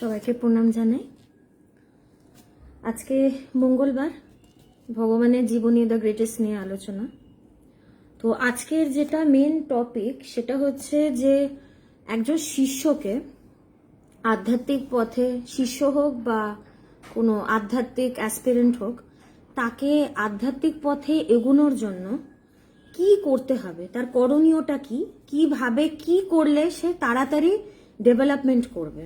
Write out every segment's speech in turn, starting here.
সবাইকে প্রণাম জানাই। আজকে মঙ্গলবার, ভগবানের জীবনী দ্য গ্রেটেস্ট নিয়ে আলোচনা। তো আজকের যেটা মেন টপিক সেটা হচ্ছে যে একজন শিষ্যকে আধ্যাত্মিক পথে, শিষ্য হোক বা কোনো আধ্যাত্মিক অ্যাসপিরেন্ট হোক, তাকে আধ্যাত্মিক পথে এগোনোর জন্য কি করতে হবে, তার করণীয়টা কি, কিভাবে কি করলে সে তাড়াতাড়ি ডেভেলপমেন্ট করবে।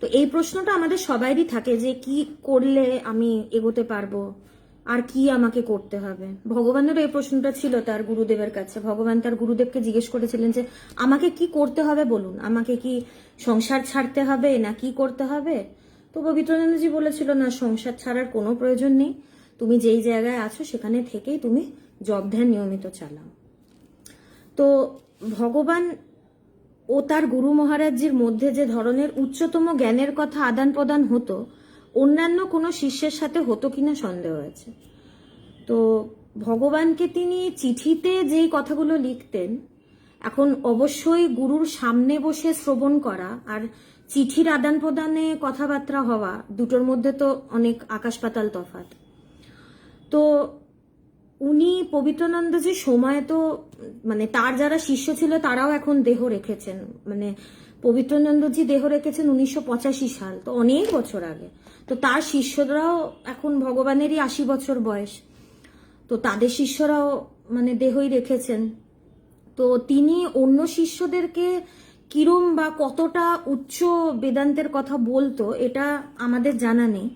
তো এই প্রশ্নটা আমাদের সবারই থাকে যে কি করলে আমি এগোতে পারবো, আর কি আমাকে করতে হবে। ভগবানেরও এই প্রশ্নটা ছিল তার গুরুদেবের কাছে। ভগবান তার গুরুদেবকে জিজ্ঞেস করেছিলেন যে আমাকে কি করতে হবে বলুন, আমাকে কি সংসার ছাড়তে হবে না কি করতে হবে? তো পবিত্রানন্দজি বলেছিল, না, সংসার ছাড়ার কোনো প্রয়োজন নেই, তুমি যেই জায়গায় আছো সেখানে থেকেই তুমি জব ধ্যান নিয়মিত চালাও। তো ভগবান ও তার গুরু মহারাজজির মধ্যে যে ধরনের উচ্চতম জ্ঞানের কথা আদান প্রদান হতো, অন্যান্য কোনো শিষ্যের সাথে হতো কিনা সন্দেহ আছে। তো ভগবানকে তিনি চিঠিতে যেই কথাগুলো লিখতেন, এখন অবশ্যই গুরুর সামনে বসে শ্রবণ করা আর চিঠির আদান প্রদানে কথাবার্তা হওয়া, দুটোর মধ্যে তো অনেক আকাশ পাতাল তফাৎ। তো উনি পবিত্রানন্দজির সময় তো মানে তার যারা শিষ্য ছিল তারাও এখন দেহ রেখেছেন, মানে পবিত্রানন্দজি দেহ রেখেছেন 1985 সাল, তো অনেক বছর আগে। তো তার শিষ্যরাও এখন ভগবানেরই 80 বছর বয়স, তো তাদের শিষ্যরাও মানে দেহই রেখেছেন। তো তিনি অন্য শিষ্যদেরকে কিরম বা কতটা উচ্চ বেদান্তের কথা বলতো এটা আমাদের জানা নেই,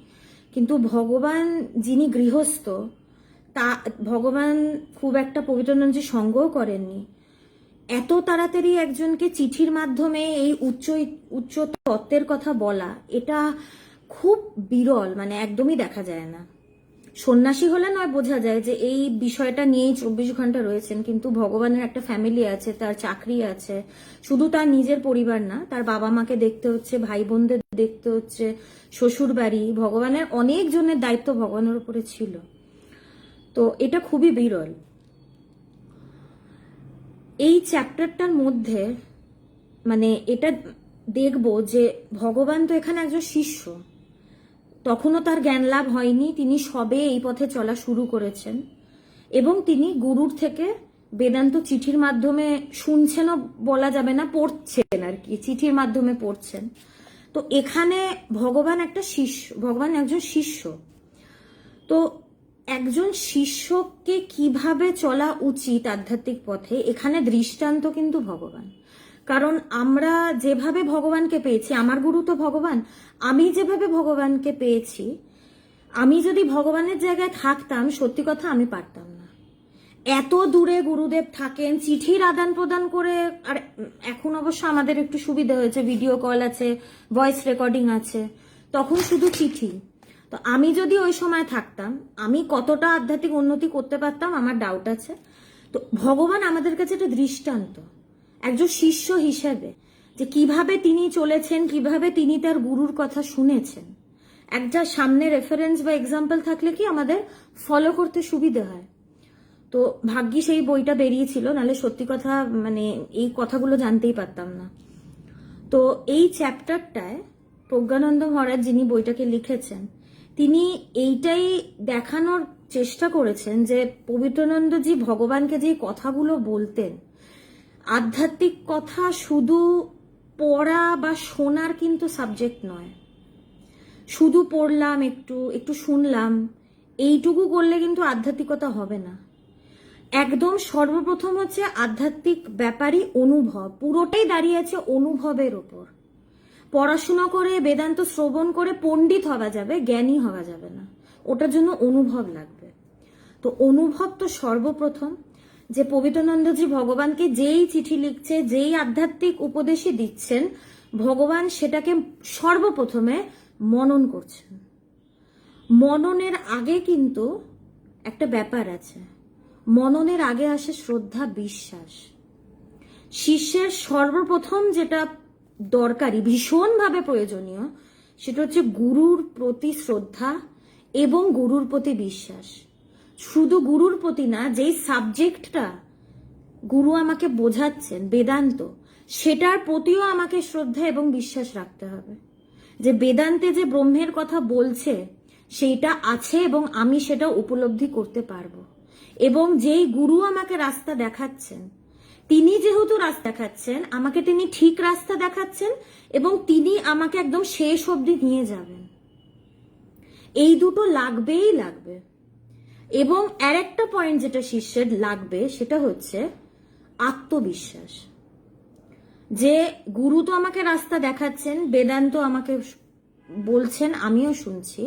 কিন্তু ভগবান যিনি গৃহস্থ, তা ভগবান খুব একটা পবিত্রানন্দজি সঙ্গও করেননি। এত তাড়াতাড়ি একজনকে চিঠির মাধ্যমে এই উচ্চ তত্ত্বের কথা বলা, এটা খুব বিরল, মানে একদমই দেখা যায় না। সন্ন্যাসী হলে নয় বোঝা যায় যে এই বিষয়টা নিয়েই 24 ঘন্টা রয়েছেন, কিন্তু ভগবানের একটা ফ্যামিলি আছে, তার চাকরি আছে, শুধু তার নিজের পরিবার না, তার বাবা মাকে দেখতে হচ্ছে, ভাই বোনদের দেখতে হচ্ছে, শ্বশুর বাড়ি, ভগবানের অনেক জনের দায়িত্ব ভগবানের উপরে ছিল। তো এটা খুবই বিরল। এই চ্যাপ্টারটার মধ্যে মানে এটা দেখব যে ভগবান তো এখানে একজন শিষ্য, তখনও তার জ্ঞান লাভ হয়নি, তিনি সবে এই পথে চলা শুরু করেছেন, এবং তিনি গুরুর থেকে বেদান্ত চিঠির মাধ্যমে শুনছেনও বলা যাবে না, পড়ছেন আর কি, চিঠির মাধ্যমে পড়ছেন। তো এখানে ভগবান একটা শিষ্য, ভগবান একজন শিষ্য। তো একজন শিষ্যকে কিভাবে চলা উচিত আধ্যাত্মিক পথে, এখানে দৃষ্টান্ত কিন্তু ভগবান। কারণ আমরা যেভাবে ভগবানকে পেয়েছি, আমার গুরু তো ভগবান, আমি যেভাবে ভগবানকে পেয়েছি, আমি যদি ভগবানের জায়গায় থাকতাম, সত্যি কথা আমি পারতাম না। এত দূরে গুরুদেব থাকেন, চিঠির আদান প্রদান করে, আর এখন অবশ্য আমাদের একটু সুবিধা হয়েছে, ভিডিও কল আছে, ভয়েস রেকর্ডিং আছে, তখন শুধু চিঠি। তো আমি যদি ওই সময় থাকতাম, আমি কতটা আধ্যাত্মিক উন্নতি করতে পারতাম আমার ডাউট আছে। তো ভগবান আমাদের কাছে একটা দৃষ্টান্ত একজন শিষ্য হিসেবে, যে কিভাবে তিনি চলেছেন, কিভাবে তিনি তার গুরুর কথা শুনেছেন। একটা সামনে রেফারেন্স বা এক্সাম্পল থাকলে কি আমাদের ফলো করতে সুবিধা হয়। তো ভাগ্যিস এই বইটা বেরিয়েছিল, নাহলে সত্যি কথা মানে এই কথাগুলো জানতেই পারতাম না। তো এই চ্যাপ্টারটায় প্রজ্ঞানন্দ মহারাজ যিনি বইটাকে লিখেছেন, তিনি এইটাই দেখানোর চেষ্টা করেছেন যে পবিত্রানন্দজি ভগবানকে যে কথাগুলো বলতেন, আধ্যাত্মিক কথা শুধু পড়া বা শোনার কিন্তু সাবজেক্ট নয়। শুধু পড়লাম, একটু একটু শুনলাম, এইটুকু করলে কিন্তু আধ্যাত্মিকতা হবে না। একদম সর্বপ্রথম হচ্ছে আধ্যাত্মিক ব্যাপারই অনুভব, পুরোটাই দাঁড়িয়ে আছে অনুভবের ওপর। পড়াশোনা করে বেদান্ত শ্রবণ করে পণ্ডিত হওয়া যাবে, জ্ঞানী হওয়া যাবে না, ওটার জন্য অনুভব লাগবে। তো অনুভব তো সর্বপ্রথম, যে পবিত্রানন্দজি ভগবানকে যেই চিঠি লিখছে, যেই আধ্যাত্মিক উপদেশই দিচ্ছেন, ভগবান সেটাকে সর্বপ্রথমে মনন করছেন। মননের আগে কিন্তু একটা ব্যাপার আছে, মননের আগে আসে শ্রদ্ধা, বিশ্বাস। শিষ্যের সর্বপ্রথম যেটা দরকারি, ভীষণভাবে প্রয়োজনীয়, সেটা হচ্ছে গুরুর প্রতি শ্রদ্ধা এবং গুরুর প্রতি বিশ্বাস। শুধু গুরুর প্রতি না, যেই সাবজেক্টটা গুরু আমাকে বোঝাচ্ছেন বেদান্ত, সেটার প্রতিও আমাকে শ্রদ্ধা এবং বিশ্বাস রাখতে হবে। যে বেদান্তে যে ব্রহ্মের কথা বলছে সেইটা আছে এবং আমি সেটা উপলব্ধি করতে পারবো। এবং যেই গুরু আমাকে রাস্তা দেখাচ্ছেন, তিনি যেহেতু রাস্তা দেখাচ্ছেন, আমাকে তিনি ঠিক রাস্তা দেখাচ্ছেন এবং তিনি আমাকে একদম শেষ অবধি নিয়ে যাবেন। এই দুটো লাগবেই লাগবে। এবং আর একটা পয়েন্ট যেটা শিষ্যের লাগবে সেটা হচ্ছে আত্মবিশ্বাস। যে গুরু তো আমাকে রাস্তা দেখাচ্ছেন, বেদান্ত আমাকে বলছেন, আমিও শুনছি,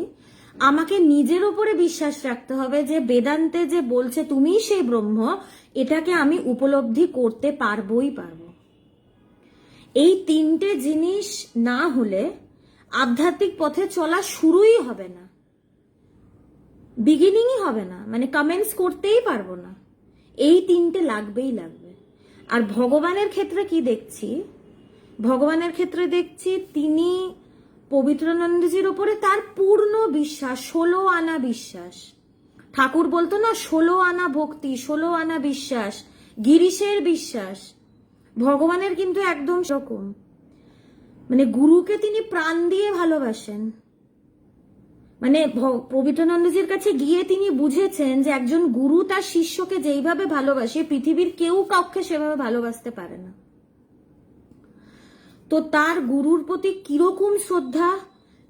আমাকে নিজের ওপরে বিশ্বাস রাখতে হবে যে বেদান্তে যে বলছে তুমিই সেই ব্রহ্ম, এটাকে আমি উপলব্ধি করতে পারবোই পারবো। এই তিনটে জিনিস না হলে আধ্যাত্মিক পথে চলা শুরুই হবে না, বিগিনিংই হবে না, মানে কমেন্টস করতেই পারবো না। এই তিনটে লাগবেই লাগবে। আর ভগবানের ক্ষেত্রে কি দেখছি, ভগবানের ক্ষেত্রে দেখছি তিনি পবিত্রানন্দজির ওপরে তার পূর্ণ বিশ্বাস, 16 আনা বিশ্বাস। ঠাকুর বলতো না 16 আনা ভক্তি, 16 আনা বিশ্বাস, গিরিশের বিশ্বাস। ভগবানের কিন্তু একদম সেরকম, মানে গুরুকে তিনি প্রাণ দিয়ে ভালোবাসেন। মানে পবিত্রানন্দজির কাছে গিয়ে তিনি বুঝেছেন যে একজন গুরু তার শিষ্যকে যেইভাবে ভালোবাসে পৃথিবীর কেউ কাউকে সেভাবে ভালোবাসতে পারে না। তো তার গুরুর প্রতি কিরকম শ্রদ্ধা,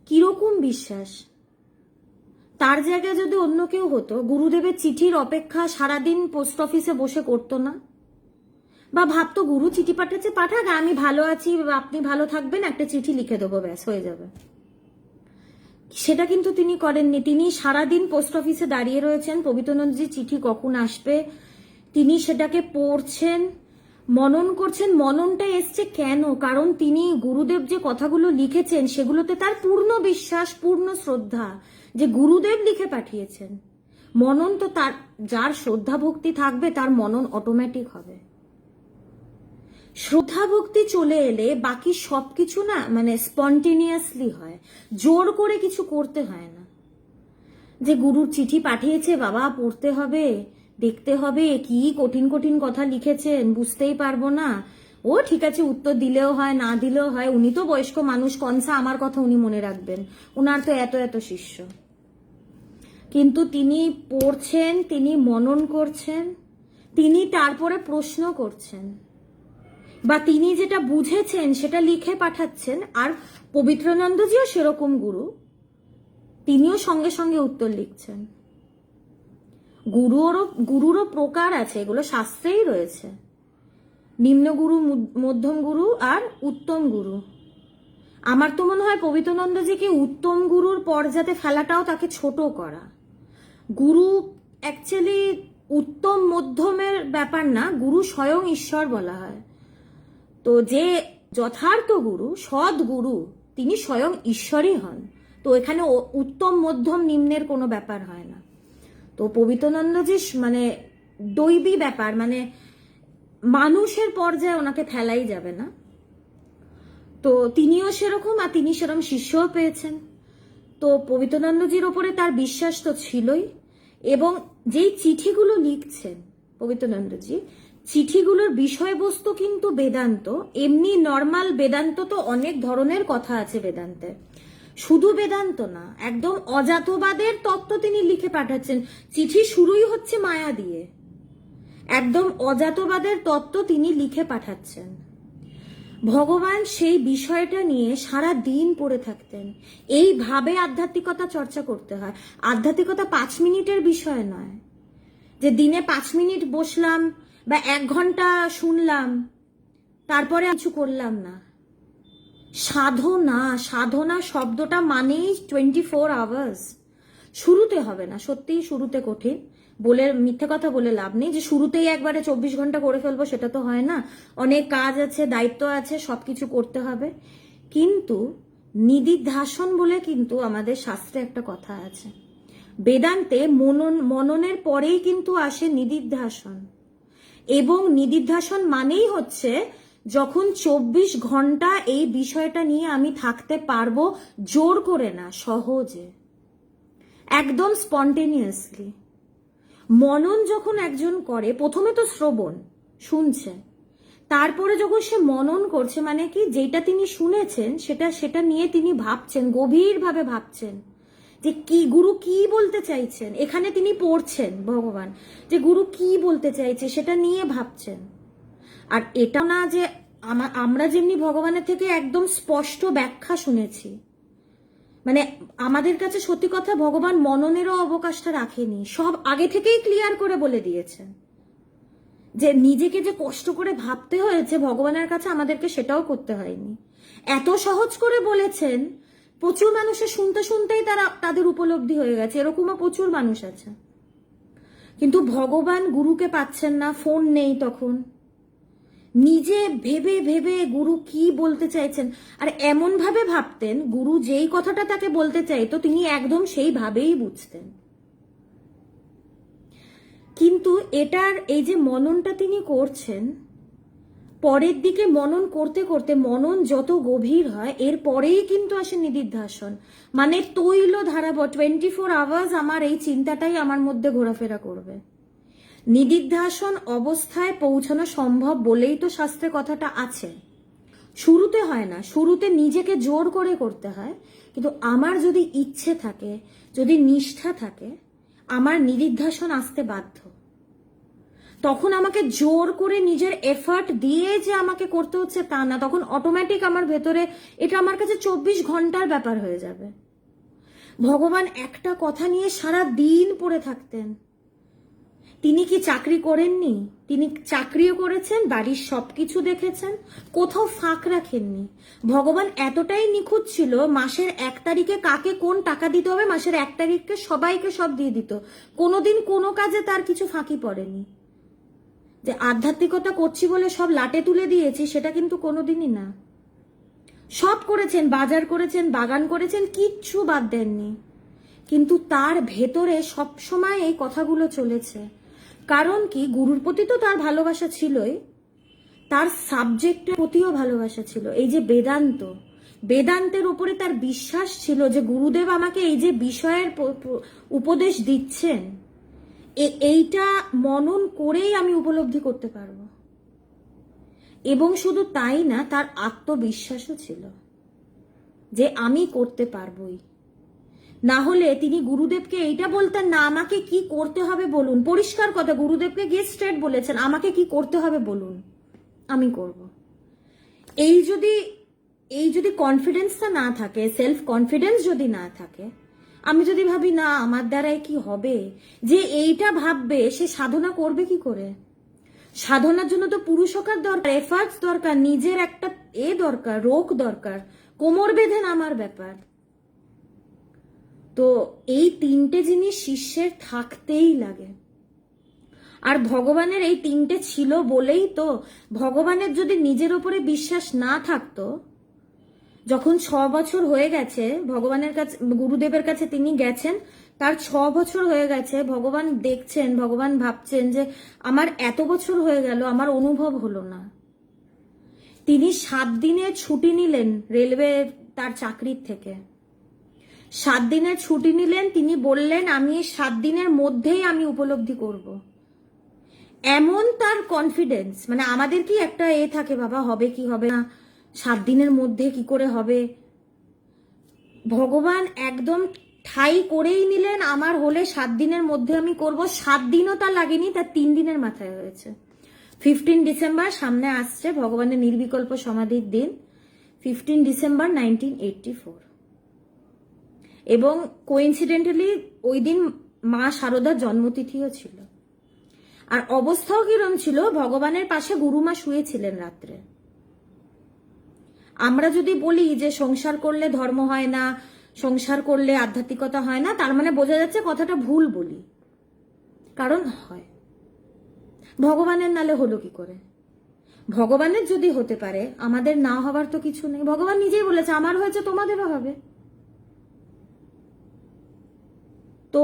কিরকম বিশ্বাস। তার জায়গায় যদি অন্য কেউ হতো, গুরুদেবের চিঠির অপেক্ষা সারাদিন পোস্ট অফিসে বসে করতো না, বা ভাবতো গুরু চিঠি পাঠাচ্ছে, পাঠাক, আমি ভালো আছি, আপনি ভালো থাকবেন, একটা চিঠি লিখে দেবো, ব্যাস হয়ে যাবে। সেটা কিন্তু তিনি করেননি। তিনি সারাদিন পোস্ট অফিসে দাঁড়িয়ে রয়েছেন, পবিত্রানন্দজির চিঠি কখন আসবে তিনি সেটাকে পড়ছেন, মনন করছেন। মননটা এসছে কেন? কারণ তিনি গুরুদেব যে কথাগুলো লিখেছেন সেগুলোতে তার পূর্ণ বিশ্বাস, পূর্ণ শ্রদ্ধা যে গুরুদেব লিখে পাঠিয়েছেন। মনন তো তার, যার শ্রদ্ধা ভক্তি থাকবে তার মনন অটোমেটিক হবে। শ্রদ্ধা ভক্তি চলে এলে বাকি সবকিছু না মানে স্পন্টেনিয়াসলি হয়, জোর করে কিছু করতে হয় না। যে গুরুর চিঠি পাঠিয়েছে, বাবা পড়তে হবে, দেখতে হবে, কি কঠিন কঠিন কথা লিখেছেন, বুঝতেই পারবো না, ও ঠিক আছে উত্তর দিলেও হয় না দিলেও হয়, উনি তো বয়স্ক মানুষ, কনসা আমার কথা উনি মনে রাখবেন, উনার তো এত এত শিষ্য। কিন্তু তিনি পড়ছেন, তিনি মনন করছেন, তিনি তারপরে প্রশ্ন করছেন, বা তিনি যেটা বুঝেছেন সেটা লিখে পাঠাচ্ছেন। আর পবিত্রানন্দজিও সেরকম গুরু, তিনিও সঙ্গে সঙ্গে উত্তর লিখছেন। গুরুরও প্রকার আছে, এগুলো শাস্ত্রেই রয়েছে, নিম্ন গুরু, মধ্যম গুরু আর উত্তম গুরু। আমার তো মনে হয় পবিত্রানন্দজিকে উত্তম গুরুর পর্যায়ে ফেলাটাও তাকে ছোট করা। গুরু অ্যাকচুয়ালি উত্তম মধ্যমের ব্যাপার না, গুরু স্বয়ং ঈশ্বর বলা হয়। তো যে যথার্থ গুরু, সৎ গুরু, তিনি স্বয়ং ঈশ্বরই হন। তো এখানে উত্তম মধ্যম নিম্নের কোনো ব্যাপার হয় না। তো পবিত্রানন্দজি মানে দৈবী ব্যাপার, মানে মানুষের পর্যায়ে ওনাকে ফেলাই যাবে না। তো তিনিও সেরকম, আর তিনি সেরকম শিষ্যও পেয়েছেন। তো পবিত্রানন্দজির ওপরে তার বিশ্বাস তো ছিলই। এবং যেই চিঠিগুলো লিখছেন পবিত্রানন্দজি, চিঠিগুলোর বিষয়বস্তু কিন্তু বেদান্ত। এমনি নর্মাল বেদান্ত তো অনেক ধরনের কথা আছে বেদান্তে, শুধু বেদান্ত না, একদম অজাতবাদের তত্ত্ব তিনি লিখে পাঠাচ্ছেন। চিঠি শুরুই হচ্ছে মায়া দিয়ে, একদম অজাতবাদের তত্ত্ব তিনি লিখে পাঠাচ্ছেন। ভগবান সেই বিষয়টা নিয়ে সারা দিন পড়ে থাকতেন। এইভাবে আধ্যাত্মিকতা চর্চা করতে হয়। আধ্যাত্মিকতা 5 মিনিটের বিষয় নয়, যে দিনে 5 মিনিট বসলাম বা 1 ঘন্টা শুনলাম তারপরে কিছু করলাম না। সাধনা, সাধনা শব্দটা মানেই 24 আওয়ার্স। শুরুতে হবে না, সত্যিই শুরুতে কঠিন, বলে মিথ্যে কথা বলে লাভ নেই যে শুরুতেই একবারে 24 ঘন্টা করে ফেলবো, সেটা তো হয় না। অনেক কাজ আছে, দায়িত্ব আছে, সবকিছু করতে হবে। কিন্তু নিদিধ্যাসন বলে কিন্তু আমাদের শাস্ত্রে একটা কথা আছে। বেদান্তে মননের পরেই কিন্তু আসে নিদিধ্যাসন। এবং নিদিধ্যাসন মানেই হচ্ছে যখন 24 ঘন্টা এই বিষয়টা নিয়ে আমি থাকতে পারবো, জোর করে না, সহজে, একদম স্পন্টেনিয়াসলি। মনন যখন একজন করে, প্রথমে তো শ্রবণ শুনছে, তারপরে যখন সে মনন করছে, মানে কি যেটা তিনি শুনেছেন সেটা সেটা নিয়ে তিনি ভাবছেন, গভীরভাবে ভাবছেন যে কি গুরু কি বলতে চাইছেন। এখানে তিনি পড়ছেন ভগবান যে গুরু কি বলতে চাইছে সেটা নিয়ে ভাবছেন। আর এটা না যে আমরা যেমনি ভগবানের থেকে একদম স্পষ্ট ব্যাখ্যা শুনেছি, মানে আমাদের কাছে সত্যি কথা ভগবান মননেরও অবকাশটা রাখেনি, সব আগে থেকেই ক্লিয়ার করে বলে দিয়েছেন। যে নিজেকে যে কষ্ট করে ভাবতে হয়েছে ভগবানের কাছে, আমাদেরকে সেটাও করতে হয়নি। এত সহজ করে বলেছেন, প্রচুর মানুষের শুনতে শুনতেই তাদের উপলব্ধি হয়ে গেছে, এরকমও প্রচুর মানুষ আছে। কিন্তু ভগবান গুরুকে পাচ্ছেন না, ফোন নেই, তখন নিজে ভেবে ভেবে গুরু কি বলতে চাইছেন, আর এমন ভাবে ভাবতেন গুরু যেই কথাটা তাকে বলতে চাইতো তিনি একদম সেইভাবেই বুঝতেন। কিন্তু এটার এই যে মননটা তিনি করছেন, পরের দিকে মনন করতে করতে মনন যত গভীর হয় এর পরেই কিন্তু আসে নিদিধ্যাসন, মানে তৈল ধারাব 24 আওয়ার্স আমার এই চিন্তাটাই আমার মধ্যে ঘোরাফেরা করবে। নিদিধ্যাসন অবস্থায় পৌঁছানো সম্ভব বলেই তো শাস্ত্রে কথাটা আছে। শুরুতে হয় না, শুরুতে নিজেকে জোর করে করতে হয়, কিন্তু আমার যদি ইচ্ছে থাকে, যদি নিষ্ঠা থাকে, আমার নিদিধ্যাসন আসতে বাধ্য। তখন আমাকে জোর করে নিজের এফার্ট দিয়ে যে আমাকে করতে হচ্ছে তা না, তখন অটোমেটিক আমার ভেতরে এটা আমার কাছে 24 ঘন্টার ব্যাপার হয়ে যাবে। ভগবান একটা কথা নিয়ে সারা দিন পড়ে থাকতেন। তিনি কি চাকরি করেননি? তিনি চাকরিও করেছেন, বাড়ির সবকিছু দেখেছেন, কোথাও ফাঁক রাখেননি। ভগবান এতটাই নিখুঁত ছিল, মাসের 1 তারিখে কাকে কোন টাকা দিতে হবে মাসের 1 তারিখে সবাইকে সব দিয়ে দিত। কোনোদিন কোনো কাজে তার কিছু ফাঁকি পড়েনি। যে আধ্যাত্মিকতা করছি বলে সব লাটে তুলে দিয়েছি সেটা কিন্তু কোনোদিনই না। সব করেছেন, বাজার করেছেন, বাগান করেছেন, কিচ্ছু বাদ দেননি। কিন্তু তার ভেতরে সবসময় এই কথাগুলো চলেছে। কারণ কি, গুরুর প্রতি তো তার ভালোবাসা ছিলই, তার সাবজেক্টের প্রতিও ভালোবাসা ছিল। এই যে বেদান্তের উপরে তার বিশ্বাস ছিল যে গুরুদেব আমাকে এই যে বিষয়ের উপদেশ দিচ্ছেন, এইটা মনন করেই আমি উপলব্ধি করতে পারবো। এবং শুধু তাই না, তার আত্মবিশ্বাসও ছিল যে আমি করতে পারবোই। না হলে তিনি গুরুদেবকে এইটা বলতেন না আমাকে কি করতে হবে বলুন, পরিষ্কার কথা গুরুদেবকে গিয়ে স্ট্রেট বলেছেন আমাকে কি করতে হবে বলুন, আমি করব। এই যদি কনফিডেন্সটা না থাকে, সেলফ কনফিডেন্স যদি না থাকে, আমি যদি ভাবি না আমার দ্বারাই কি হবে, যে এইটা ভাববে সে সাধনা করবে কি করে? সাধনার জন্য তো পুরুষকার দরকার, এফার্টস দরকার, নিজের একটা দরকার, রোগ দরকার, কোমর বেঁধে নামার ব্যাপার। তো এই 3টে জিনিস শিষ্যের থাকতেই লাগে। আর ভগবানের এই 3টে ছিল বলেই তো, ভগবানের যদি নিজের উপরে বিশ্বাস না থাকতো, যখন 6 বছর হয়ে গেছে ভগবানের কাছে, গুরুদেবের কাছে তিনি গেছেন, তার 6 বছর হয়ে গেছে, ভগবান দেখছেন, ভগবান ভাবছেন যে আমার এত বছর হয়ে গেল আমার অনুভব হলো না। তিনি 7 দিনের ছুটি নিলেন রেলওয়ে তার চাকরির থেকে, 7 দিনের ছুটি নিলেন। তিনি বললেন আমি 7 দিনের মধ্যেই আমি উপলব্ধি করব। এমন তার কনফিডেন্স, মানে আমাদের কি একটা থাকে বাবা হবে কি হবে না, 7 দিনের মধ্যে কি করে হবে। ভগবান একদম ঠাই করেই নিলেন আমার হলে 7 দিনের মধ্যে আমি করব। 7 দিনও তার লাগেনি, তার 3 দিনের মাথায় হয়েছে। 15 ডিসেম্বর সামনে আসছে, ভগবানের নির্বিকল্প সমাধির দিন, 15 ডিসেম্বর 1984। এবং কোইন্সিডেন্টালি ওই দিন মা শারদার জন্মতিথিও ছিল। আর অবস্থাও কিরম ছিল, ভগবানের পাশে গুরুমা শুয়েছিলেন রাত্রে। আমরা যদি বলি যে সংসার করলে ধর্ম হয় না, সংসার করলে আধ্যাত্মিকতা হয় না, তার মানে বোঝা যাচ্ছে কথাটা ভুল বলি। কারণ হয়, ভগবানের নালে হলো কি করে? ভগবানের যদি হতে পারে, আমাদের না হবার তো কিছু নেই। ভগবান নিজেই বলেছে আমার হয়েছে তোমাদেরও হবে। তো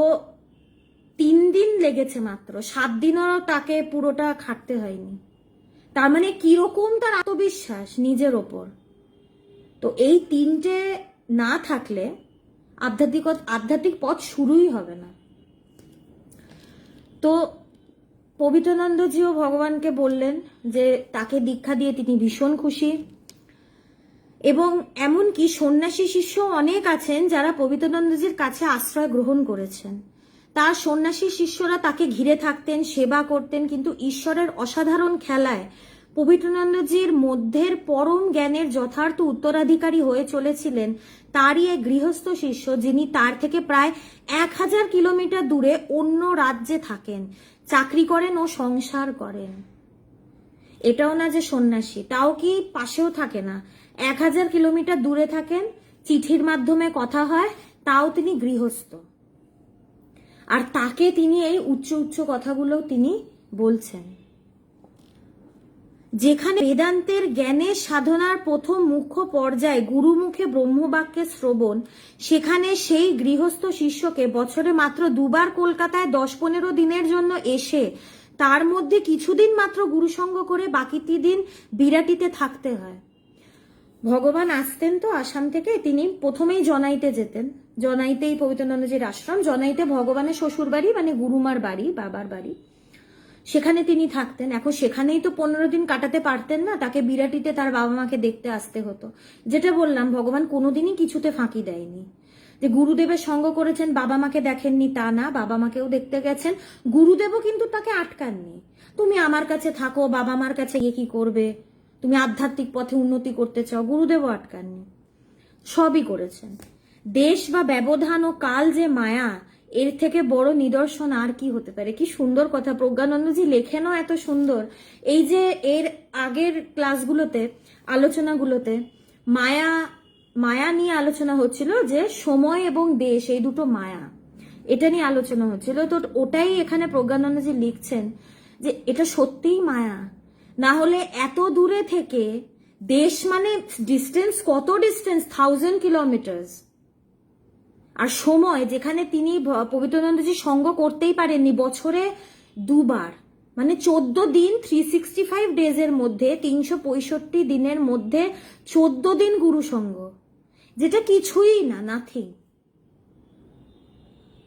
3 দিন লেগেছে মাত্র, 7 দিনও তাকে পুরোটা খাটতে হয়নি। তার মানে কিরকম তার আত্মবিশ্বাস নিজের ওপর। তো এই 3টে না থাকলে আধ্যাত্মিক পথ শুরুই হবে না। তো পবিত্রানন্দজিও ভগবানকে বললেন যে তাকে দীক্ষা দিয়ে তিনি ভীষণ খুশি, এবং এমনকি সন্ন্যাসী শিষ্য অনেক আছেন যারা পবিত্রানন্দজির কাছে আশ্রয় গ্রহণ করেছেন। তার সন্ন্যাসী শিষ্যরা তাকে ঘিরে থাকতেন, সেবা করতেন, কিন্তু ঈশ্বরের অসাধারণ খেলায় পবিত্রানন্দজির মধ্যের পরম জ্ঞানের যথার্থ উত্তরাধিকারী হয়ে চলেছিলেন তারই এক গৃহস্থ শিষ্য, যিনি তার থেকে প্রায় 1000 কিলোমিটার দূরে অন্য রাজ্যে থাকেন, চাকরি করেন ও সংসার করেন। এটাও না যে সন্ন্যাসী, তাও কি পাশেও থাকে না, 1000 কিলোমিটার দূরে থাকেন, চিঠির মাধ্যমে কথা হয়, তাও তিনি গৃহস্থ। আর তাকে তিনি এই উচ্চ উচ্চ কথাগুলো তিনি বলছেন। যেখানে বেদান্তের জ্ঞানের সাধনার প্রথম মুখ্য পর্যায়ে গুরুমুখে ব্রহ্মবাক্যের শ্রবণ, সেখানে সেই গৃহস্থ শিষ্যকে বছরে মাত্র 2 বার কলকাতায় 10-15 দিনের জন্য এসে তার মধ্যে কিছুদিন মাত্র গুরুসঙ্গ করে বাকিটি দিন বিরাটিতে থাকতে হয়। ভগবান আসতেন তো আসাম থেকে, তিনি প্রথমেই জনাইতে যেতেন। জনাইতেই পবিত্রানন্দজির আশ্রম, জনাইতে ভগবানের শ্বশুর বাড়ি, মানে গুরুমার বাড়ি, বাবার বাড়ি, সেখানে তিনি থাকতেন। এখন সেখানেই তো 15 দিন কাটাতে পারতেন না, তাকে বিরাটিতে তার বাবা মাকে দেখতে আসতে হতো। যেটা বললাম, ভগবান কোনোদিনই কিছুতে ফাঁকি দেয়নি। যে গুরুদেবের সঙ্গ করেছেন, বাবা মাকে দেখেননি তা না, বাবা মাকেও দেখতে গেছেন। গুরুদেবও কিন্তু তাকে আটকাননি, তুমি আমার কাছে থাকো, বাবা মার কাছে গিয়ে কি করবে, তুমি আধ্যাত্মিক পথে উন্নতি করতে চাও, গুরুদেবও আটকাননি, সবই করেছেন। দেশ বা ব্যবধান ও কাল যে মায়া, এর থেকে বড় নিদর্শন আর কি হতে পারে। কি সুন্দর কথা প্রজ্ঞানন্দজি লেখেনও এত সুন্দর। এই যে এর আগের ক্লাসগুলোতে, আলোচনাগুলোতে মায়া নিয়ে আলোচনা হচ্ছিল, যে সময় এবং দেশ এই দুটো মায়া, এটা নিয়ে আলোচনা হচ্ছিল। তো ওটাই এখানে প্রজ্ঞানন্দজি লিখছেন যে এটা সত্যিই মায়া। না হলে এত দূরে থেকে, দেশ মানে ডিস্টেন্স, কত ডিস্টেন্স, 1000 কিলোমিটার, আর সময় যেখানে তিনি পবিত্রানন্দজি সঙ্গ করতেই পারেননি বছরে 2 বার, মানে 14 দিন, 365 ডেজের মধ্যে, 365 দিনের মধ্যে 14 দিন গুরু সঙ্গ, যেটা কিছুই না, নাথিং।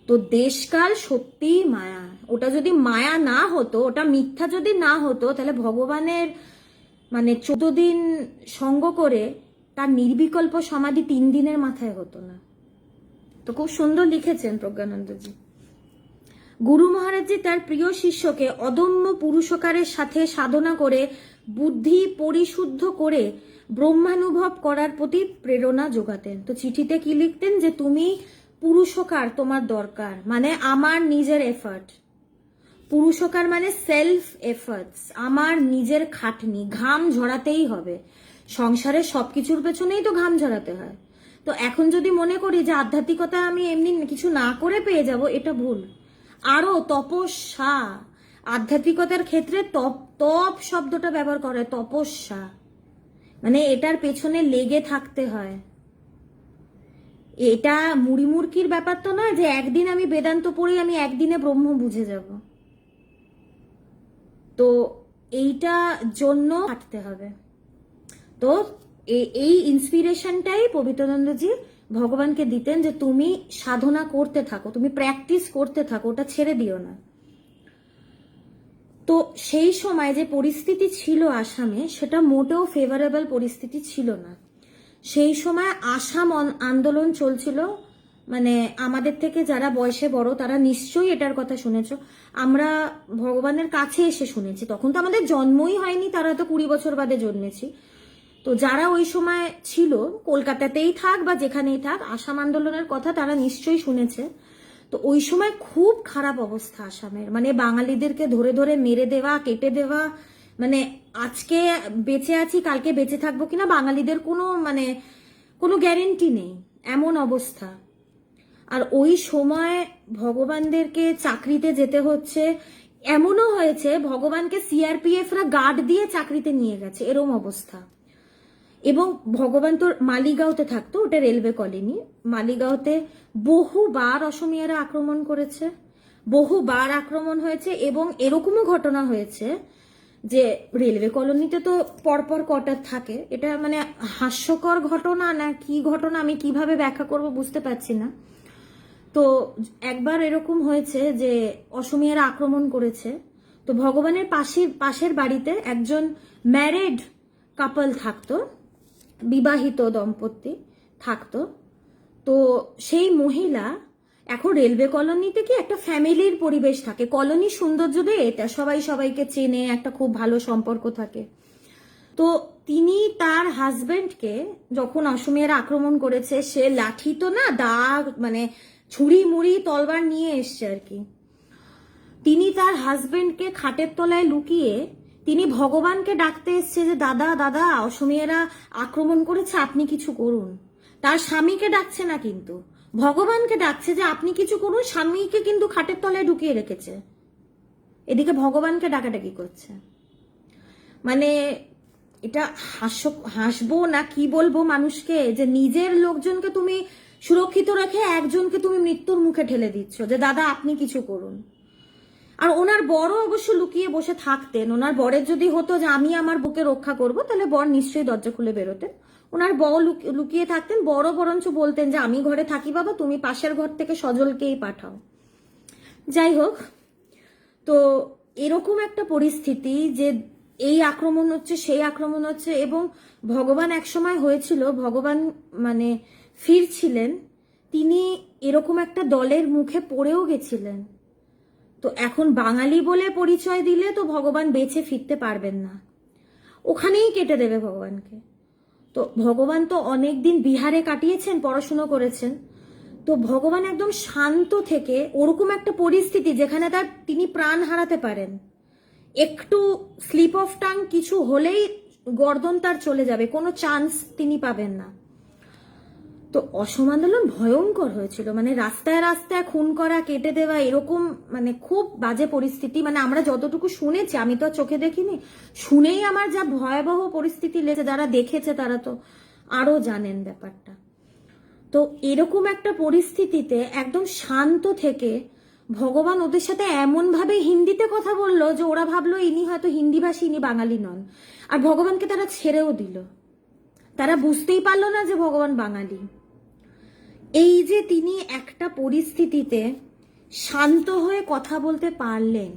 তো দেশকাল সত্যিই মায়া। ওটা যদি মায়া না হতো, ওটা মিথ্যা যদি না হতো, তাহলে ভগবানের মানে 14 দিন সঙ্গ করে তার নির্বিকল্প সমাধি 3 দিনের মাথায় হতো না। তো খুব সুন্দর লিখেছেন প্রজ্ঞানন্দজি। গুরু মহারাজজি তার প্রিয় শিষ্যকে অদম্য পুরুষকারের সাথে সাধনা করে বুদ্ধি পরিশুদ্ধ করে ব্রহ্মানুভব করার প্রতি প্রেরণা যোগাতেন। তো চিঠিতে কি লিখতেন, যে তুমি পুরুষকার তোমার দরকার, মানে আমার নিজের এফার্ট। পুরুষকার মানে সেলফ এফার্টস, আমার নিজের খাটনি, ঘাম ঝরাতেই হবে। সংসারের সবকিছুর পেছনেই তো ঘাম ঝরাতে হয়। তো এখন যদি মনে করি যে আধ্যাত্মিকতা আমি এমনি কিছু না করে পেয়ে যাব, এটা ভুল। আরো তপস্যা, আধ্যাত্মিকতার ক্ষেত্রে তপ শব্দটা ব্যবহার করে, তপস্যা, মানে এটার পেছনে লেগে থাকতে হয়। এটা মুড়িমুড়কির ব্যাপার তো নয় যে একদিন আমি বেদান্ত পড়ি, আমি একদিনে ব্রহ্ম বুঝে যাব। তো এইটা জন্য হাঁটতে হবে। তো এই ইন্সপিরেশনটাই পবিত্রানন্দজি ভগবানকে দিতেন, যে তুমি সাধনা করতে থাকো, তুমি প্র্যাকটিস করতে থাকো, ওটা ছেড়ে দিও না। তো সেই সময় যে পরিস্থিতি ছিল আসামে, সেটা মোটেও ফেভারেবল পরিস্থিতি ছিল না। সেই সময় আসাম আন্দোলন চলছিল, মানে আমাদের থেকে যারা বয়সে বড় তারা নিশ্চয়ই এটার কথা শুনেছো। আমরা ভগবানের কাছে এসে শুনেছি, তখন তো আমাদের জন্মই হয়নি, তারা তো 20 বছর বাদে জন্মেছি। তো যারা ওই সময় ছিল, কলকাতাতেই থাক বা যেখানেই থাক, আসাম আন্দোলনের কথা তারা নিশ্চয়ই শুনেছে। তো ওই সময় খুব খারাপ অবস্থা আসামের, মানে বাঙালিদেরকে ধরে ধরে মেরে দেওয়া, কেটে দেওয়া, মানে আজকে বেঁচে আছি কালকে বেঁচে থাকবো কিনা বাঙালিদের কোনো গ্যারেন্টি নেই, এমন অবস্থা। আর ওই সময় ভগবানদেরকে চাকরিতে যেতে হচ্ছে, এমনও হয়েছে ভগবানকে সিআরপিএফরা গার্ড দিয়ে চাকরিতে নিয়ে গেছে, এরম অবস্থা। এবং ভগবান তো মালিগাঁওতে থাকতো, ওটা রেলওয়ে কলোনি, মালিগাঁওতে বহুবার অসমীয়ারা আক্রমণ করেছে, বহুবার আক্রমণ হয়েছে। এবং এরকমও ঘটনা হয়েছে যে রেলওয়ে কলোনিতে তো পরপর কোয়ার্টার থাকে, এটা মানে হাস্যকর ঘটনা না কি ঘটনা আমি কিভাবে ব্যাখ্যা করব বুঝতে পারছি না। তো একবার এরকম হয়েছে যে অসমীয়ারা আক্রমণ করেছে, তো ভগবানের পাশের বাড়িতে একজন ম্যারিড কাপল থাকতো, বিবাহিত দম্পতি থাকতো। তো সেই মহিলা, এখন রেলওয়ে কলোনিতে কি একটা ফ্যামিলির পরিবেশ থাকে, কলোনির সৌন্দর্য দিয়ে এটা সবাই সবাইকে চেনে, একটা খুব ভালো সম্পর্ক থাকে। তো তিনি তার হাজবেন্ডকে যখন অসমিয়ারা আক্রমণ করেছে, সে লাঠি তো না, দাগ মানে ছুরি মুড়ি তলবার নিয়ে এসছে আর কি। তিনি তার হাজবেন্ডকে খাটের তলায় লুকিয়ে তিনি ভগবানকে ডাকতে এসছে যে দাদা দাদা অসমিয়ারা আক্রমণ করেছে, আপনি কিছু করুন। তার স্বামীকে ডাকছে না, কিন্তু ভগবানকে ডাকছে যে আপনি কিছু করুন। স্বামীকে কিন্তু খাটের তলায় ঢুকিয়ে রেখেছে, এদিকে ভগবানকে ডাকাডাকি করছে। মানে এটা হাসবো না কি বলবো মানুষকে, যে নিজের লোকজনকে তুমি সুরক্ষিত রেখে একজনকে তুমি মৃত্যুর মুখে ঠেলে দিচ্ছ যে দাদা আপনি কিছু করুন। আর ওনার বড় অবশ্য লুকিয়ে বসে থাকতেন। ওনার বরের যদি হতো যে আমি আমার বুকে রক্ষা করব, তাহলে বর নিশ্চয়ই দরজা খুলে বেরোতেন। ওনার বর লুকিয়ে থাকতেন, বড় বরঞ্চ বলতেন যে আমি ঘরে থাকি বাবা, তুমি পাশের ঘর থেকে সজলকেই পাঠাও। যাই হোক, তো এরকম একটা পরিস্থিতি যে এই আক্রমণ হচ্ছে, সেই আক্রমণ হচ্ছে, এবং ভগবান একসময় হয়েছিল, ভগবান মানে ফিরছিলেন, তিনি এরকম একটা দলের মুখে পড়েও গেছিলেন। তো এখন বাঙালি বলে পরিচয় দিলে তো ভগবান বেঁচে ফিরতে পারবেন না, ওখানেই কেটে দেবে ভগবানকে। তো ভগবান তো অনেকদিন বিহারে কাটিয়েছেন, পড়াশুনো করেছেন। তো ভগবান একদম শান্ত থেকে ওরকম একটা পরিস্থিতি যেখানে তিনি প্রাণ হারাতে পারেন, একটু স্লিপ অফ টাং কিছু হলেই গর্দন তার চলে যাবে, কোনো চান্স তিনি পাবেন না। তো অসম আন্দোলন ভয়ঙ্কর হয়েছিল, মানে রাস্তায় রাস্তায় খুন করা, কেটে দেওয়া, এরকম মানে খুব বাজে পরিস্থিতি। মানে আমরা যতটুকু শুনেছি, আমি তো চোখে দেখিনি, শুনেই আমার যা ভয়াবহ পরিস্থিতি লেগেছে, যারা দেখেছে তারা তো আরো জানেন ব্যাপারটা। তো এরকম একটা পরিস্থিতিতে একদম শান্ত থেকে ভগবান ওদের সাথে এমন ভাবে হিন্দিতে কথা বললো যে ওরা ভাবলো ইনি হয়তো হিন্দিভাষী, ইনি বাঙালি নন। আর ভগবানকে তারা ছেড়েও দিল, তারা বুঝতেই পারলো না যে ভগবান বাঙালি। এই যে তিনি একটা পরিস্থিতিতে শান্ত হয়ে কথা বলতে পারলেন,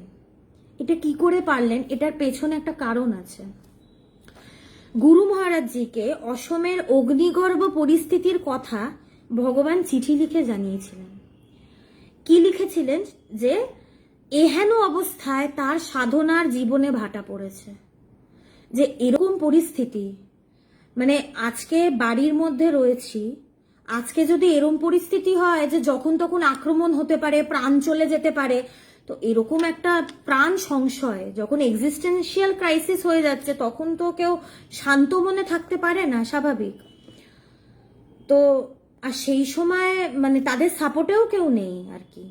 এটা কি করে পারলেন, এটার পেছনে একটা কারণ আছে। গুরু মহারাজজিকে অসমের অগ্নিগর্ভ পরিস্থিতির কথা ভগবান চিঠি লিখে জানিয়েছিলেন। কি লিখেছিলেন, যে এহেন অবস্থায় তার সাধনার জীবনে ভাটা পড়েছে, যে এরকম পরিস্থিতি, মানে আজকে বাড়ির মধ্যে রয়েছি, আজকে যদি এরকম পরিস্থিতি হয় যে যখন তখন আক্রমণ হতে পারে, প্রাণ চলে যেতে পারে, তো এরকম একটা প্রাণ সংশয়, যখন এক্সিস্টেন্সিয়াল ক্রাইসিস হয়ে যাচ্ছে, তখন তো কেউ শান্ত মনে থাকতে পারে না, স্বাভাবিক। তো আর সেই সময় মানে তাদের সাপোর্টেও কেউ নেই আর কি।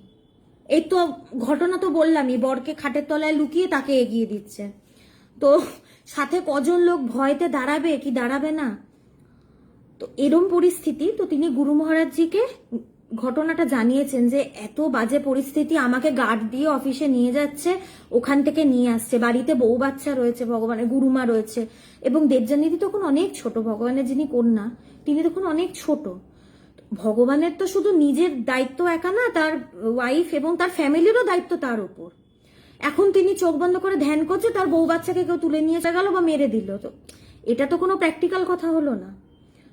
এই তো ঘটনা তো বললামই, বরকে খাটের তলায় লুকিয়ে তাকে এগিয়ে দিচ্ছে। তো সাথে কজন লোক ভয়তে দাঁড়াবে কি দাঁড়াবে না, তো এরম পরিস্থিতি। তো তিনি গুরু মহারাজজিকে ঘটনাটা জানিয়েছেন যে এত বাজে পরিস্থিতি, আমাকে গার্ড দিয়ে অফিসে নিয়ে যাচ্ছে, ওখান থেকে নিয়ে আসছে, বাড়িতে বউ বাচ্চা রয়েছে, ভগবানের গুরুমা রয়েছে, এবং দেবযানীদি তখন অনেক ছোট, ভগবানের যিনি কন্যা তিনি তখন অনেক ছোট। ভগবানের তো শুধু নিজের দায়িত্ব একা না, তার ওয়াইফ এবং তার ফ্যামিলিরও দায়িত্ব তার উপর। এখন তিনি চোখ বন্ধ করে ধ্যান করছে, তার বউ বাচ্চাকে কেউ তুলে নিয়ে গেল বা মেরে দিল, তো এটা তো কোনো প্র্যাকটিক্যাল কথা হলো না।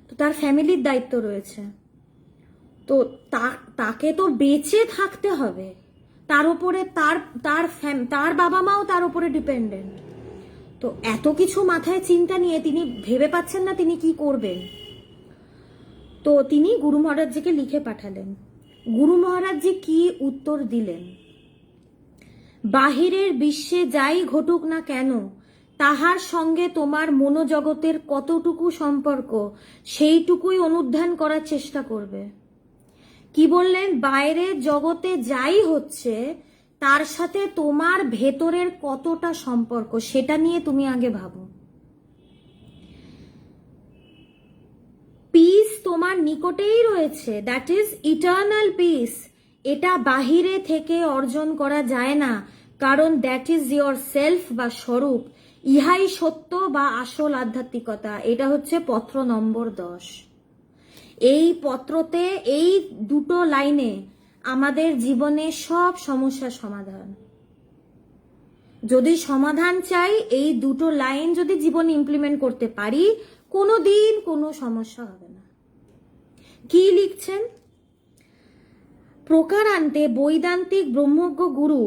তো তার ফ্যামিলির দায়িত্ব রয়েছে, তো তাকে তো বেঁচে থাকতে হবে, তার উপরে তার বাবা মাও তার উপরে ডিপেন্ডেন্ট। তো এত কিছু মাথায় চিন্তা নিয়ে তিনি ভেবে পাচ্ছেন না তিনি কি করবেন। তো তিনি গুরু মহারাজজিকে লিখে পাঠালেন। গুরু মহারাজজি কি উত্তর দিলেন, বাহিরের বিশ্বে যাই ঘটুক না কেন, তাহার সঙ্গে তোমার মনোজগতের কতটুকু সম্পর্ক, সেইটুকুই অনুধ্যান করার চেষ্টা করবে। কি বললেন, বাইরের জগতে যাই হচ্ছে তার সাথে তোমার ভেতরের কতটা সম্পর্ক, সেটা নিয়ে তুমি আগে ভাবো। পিস তোমার নিকটেই রয়েছে, দ্যাট ইজ ইটার্নাল পিস। এটা বাহিরে থেকে অর্জন করা যায় না, কারণ দ্যাট ইজ ইয়োর সেলফ বা স্বরূপ। ইহাই সত্য বা আসল আধ্যাত্মিকতা। এটা হচ্ছে পত্র নম্বর 10। এই পত্রতে এই দুটো লাইনে আমাদের জীবনে সব সমস্যার সমাধান। যদি সমাধান চাই, এই দুটো লাইন যদি জীবনে ইমপ্লিমেন্ট করতে পারি, কোনোদিন কোনো সমস্যা হবে না। কি লিখছেন? প্রকারান্তে বৈদান্তিক ব্রহ্মজ্ঞ গুরু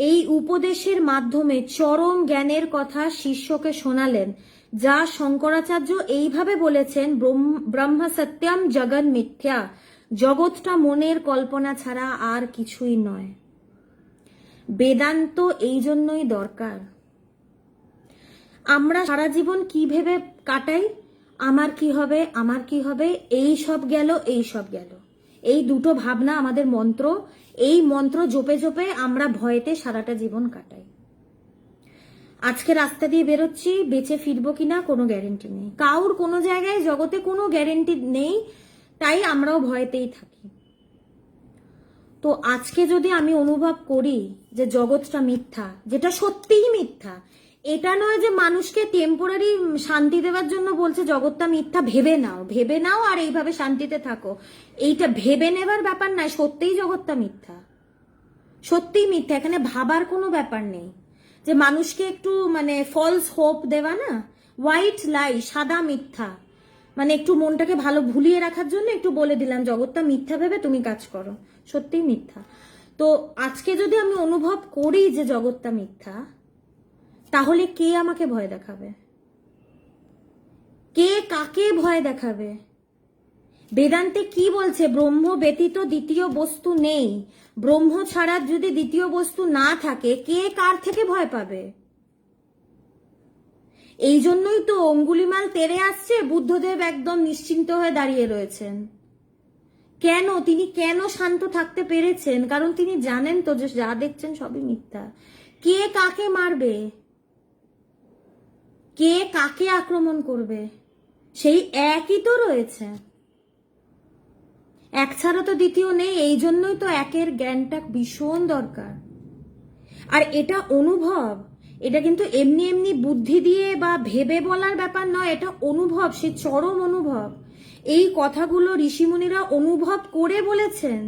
এই উপদেশের মাধ্যমে চরম জ্ঞানের কথা শিষ্যকে শোনালেন, যা শঙ্করাচার্য এইভাবে বলেছেন, ব্রহ্ম সত্যম জগন মিথ্যা, জগৎটা মনের কল্পনা ছাড়া আর কিছুই নয়। বেদান্ত এই জন্যই দরকার। আমরা সারা জীবন কি ভেবে কাটাই? আমার কি হবে, আমার কি হবে, এই সব গেল, এই সব গেল, এই দুটো ভাবনা আমাদের মন্ত্র। এই মন্ত্র জপে জপে আমরা ভয়েতে সারাটা জীবন কাটাই। আজকে রাস্তা দিয়ে বেরোচ্ছি, বেঁচে ফিরবো কিনা কোনো গ্যারেন্টি নেই। কাউর কোনো জায়গায় জগতে কোনো গ্যারেন্টি নেই, তাই আমরাও ভয়েতেই থাকি। তো আজকে যদি আমি অনুভব করি যে জগৎটা মিথ্যা, যেটা সত্যিই মিথ্যা, এটা নয় যে মানুষকে টেম্পোরারি শান্তি দেওয়ার জন্য বলছে জগৎটা মিথ্যা, ভেবে নাও, ভেবে নাও আর এইভাবে শান্তিতে থাকো, এইটা ভেবে নেবার ব্যাপার নয়। সত্যিই জগৎটা মিথ্যা, সত্যিই মিথ্যা। এখানে ভাবার কোনো ব্যাপার নেই যে মানুষকে একটু মানে ফলস হোপ দেওয়া না, হোয়াইট লাই, সাদা মিথ্যা, মানে একটু মনটাকে ভালো ভুলিয়ে রাখার জন্য একটু বলে দিলাম জগৎটা মিথ্যা ভেবে তুমি কাজ করো, সত্যিই মিথ্যা। তো আজকে যদি আমি অনুভব করি যে জগৎটা মিথ্যা, তাহলে কে আমাকে ভয় দেখাবে? কে কাকে ভয় দেখাবে? বেদান্তে কি বলছে? ব্রহ্ম ব্যতীত দ্বিতীয় বস্তু নেই। ব্রহ্ম ছাড়া যদি দ্বিতীয় বস্তু না থাকে, কে কার থেকে ভয় পাবে? এই জন্যই তো অঙ্গুলিমাল তেড়ে আসছে, বুদ্ধদেব একদম নিশ্চিন্ত হয়ে দাঁড়িয়ে রয়েছেন। কেন? তিনি কেন শান্ত থাকতে পেরেছেন? কারণ তিনি জানেন তো যে যা দেখছেন সবই মিথ্যা। কে কাকে মারবে, কে কাকে আক্রমণ করবে, সেই একই তো রয়েছে। এক ছাড়া তো দ্বিতীয় নেই। এই জন্যই তো একের জ্ঞানটা ভীষণ দরকার। আর এটা অনুভব, এটা কিন্তু এমনি এমনি বুদ্ধি দিয়ে বা ভেবে বলার ব্যাপার নয়, এটা অনুভব, সে চরম অনুভব। এই কথাগুলো ঋষিমুনিরা অনুভব করে বলেছেন।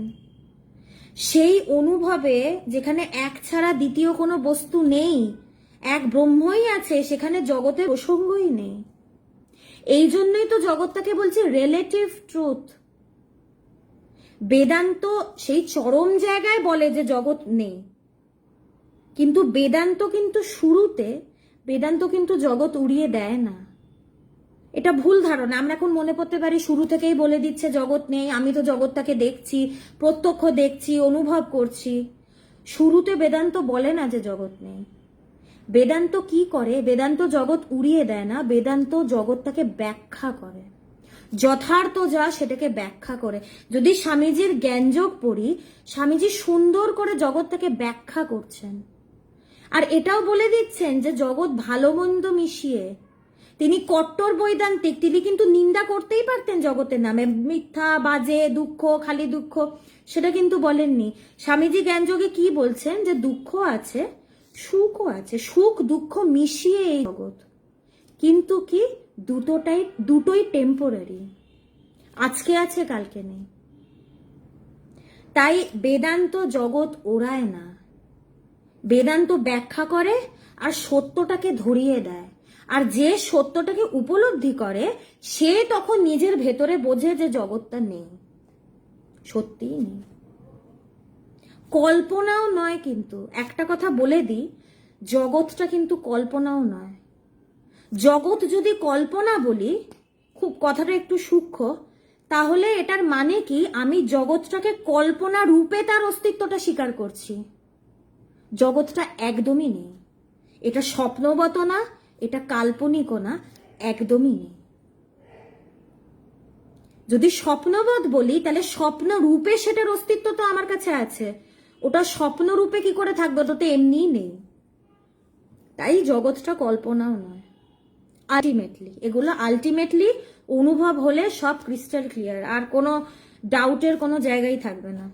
সেই অনুভবে যেখানে এক ছাড়া দ্বিতীয় কোনো বস্তু নেই, এক ব্রহ্মই আছে, সেখানে জগতের প্রসঙ্গই নেই। এই জন্যই তো জগৎটাকে বলছে রিলেটিভ ট্রুথ। বেদান্ত সেই চরম জায়গায় বলে যে জগৎ নেই, কিন্তু বেদান্ত কিন্তু শুরুতে বেদান্ত কিন্তু জগৎ উড়িয়ে দেয় না। এটা ভুল ধারণা। আমরা এখন মনে করতে পারি শুরু থেকেই বলে দিচ্ছে জগৎ নেই, আমি তো জগৎটাকে দেখছি, প্রত্যক্ষ দেখছি, অনুভব করছি। শুরুতে বেদান্ত বলে না যে জগৎ নেই। বেদান্ত কি করে? বেদান্ত জগৎ উড়িয়ে দেয় না, বেদান্ত জগৎটাকে ব্যাখ্যা করে, যথার্থ যা সেটাকে ব্যাখ্যা করে। যদি স্বামীজির জ্ঞানযোগ পড়ি, স্বামীজি সুন্দর করে জগৎটাকে ব্যাখ্যা করছেন। আর এটাও বলে দিচ্ছেন যে জগৎ ভালো মন্দ মিশিয়ে। তিনি কট্টর বৈদান্তিক, তিনি কিন্তু নিন্দা করতেই পারতেন জগতের নামে, মিথ্যা, বাজে, দুঃখ, খালি দুঃখ, সেটা কিন্তু বলেননি। স্বামীজি জ্ঞানযোগে কি বলছেন? যে দুঃখ আছে, সুখও আছে, সুখ দুঃখ মিশিয়ে এই জগৎ, কিন্তু কি দুটোই টেম্পোরারি, আজকে আছে কালকে নেই। তাই বেদান্ত জগৎ ওড়ায় না, বেদান্ত ব্যাখ্যা করে আর সত্যটাকে ধরিয়ে দেয়। আর যে সত্যটাকে উপলব্ধি করে সে তখন নিজের ভেতরে বোঝে যে জগৎটা নেই, সত্যিই নেই, কল্পনাও নয়। কিন্তু একটা কথা বলে দিই, জগৎটা কিন্তু কল্পনাও নয়। জগৎ যদি কল্পনা বলি, খুব কথাটা একটু সূক্ষ্ম, তাহলে এটার মানে কি আমি জগৎটাকে কল্পনা রূপে তার অস্তিত্বটা স্বীকার করছি। জগৎটা একদমই নেই, এটা স্বপ্নবত না, এটা কাল্পনিকও না, একদমই নেই। যদি স্বপ্নবৎ বলি তাহলে স্বপ্ন রূপে সেটার অস্তিত্ব তো আমার কাছে আছে, ওটা স্বপ্ন রূপে কি করে থাকবে? ওটা তো এমনিই নেই। তাই জগৎটা কল্পনাও নয়। এগুলো আলটিমেটলি অনুভব হলে সব ক্রিস্টাল ক্লিয়ার, আর কোনো ডাউটের কোনো জায়গাই থাকবে না।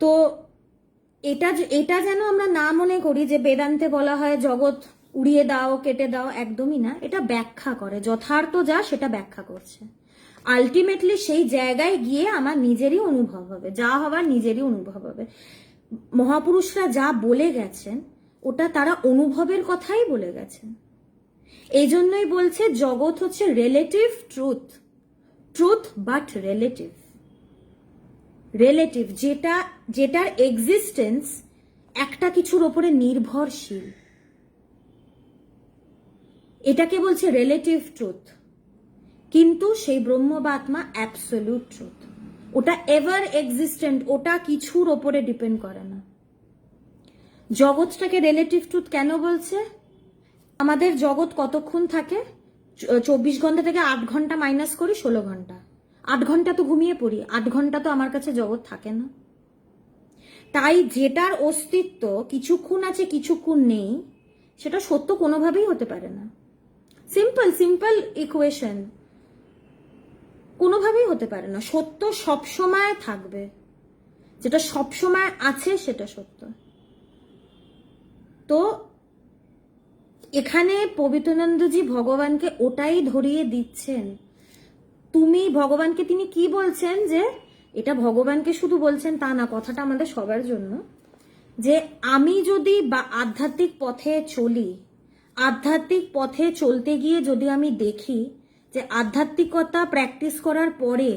তো এটা যেন আমরা না মনে করি যে বেদান্তে বলা হয় জগৎ উড়িয়ে দাও, কেটে দাও, একদমই না। এটা ব্যাখ্যা করে, যথার্থ যা সেটা ব্যাখ্যা করছে। আলটিমেটলি সেই জায়গায় গিয়ে আমার নিজেরই অনুভব হবে, যা হবার নিজেরই অনুভব হবে। মহাপুরুষরা যা বলে গেছেন ওটা তারা অনুভবের কথাই বলে গেছেন। এই জন্যই বলছে জগৎ হচ্ছে relative truth, truth but relative, relative যেটার এক্সিস্টেন্স একটা কিছুর ওপরে নির্ভরশীল, এটাকে বলছে রিলেটিভ ট্রুথ। কিন্তু সেই ব্রহ্ম বা আত্মা অ্যাবসলিউট ট্রুথ, ওটা এভার এক্সিস্টেন্ট, ওটা কিছুর ওপরে ডিপেন্ড করে না। জগৎটাকে রিলেটিভ ট্রুথ কেন বলছে? আমাদের জগৎ কতক্ষণ থাকে? 24 ঘন্টা থেকে 8 ঘন্টা মাইনাস করি 16 ঘন্টা, 8 ঘন্টা তো ঘুমিয়ে পড়ি, 8 ঘন্টা তো আমার কাছে জগৎ থাকে না। তাই যেটার অস্তিত্ব কিছুক্ষণ আছে কিছুক্ষণ নেই, সেটা সত্য কোনোভাবেই হতে পারে না। সিম্পল ইকুয়েশন, কোনোভাবেই হতে পারে না। সত্য সবসময় থাকবে, যেটা সবসময় আছে সেটা সত্য। তো এখানে পবিত্রানন্দজি ভগবানকে ওটাই ধরিয়ে দিচ্ছেন। তুমি ভগবানকে, তিনি কি বলছেন, যে এটা ভগবানকে শুধু বলছেন তা না, কথাটা আমাদের সবার জন্য, যে আমি যদি বা আধ্যাত্মিক পথে চলি, আধ্যাত্মিক পথে চলতে গিয়ে যদি আমি দেখি যে আধ্যাত্মিকতা প্র্যাকটিস করার পরে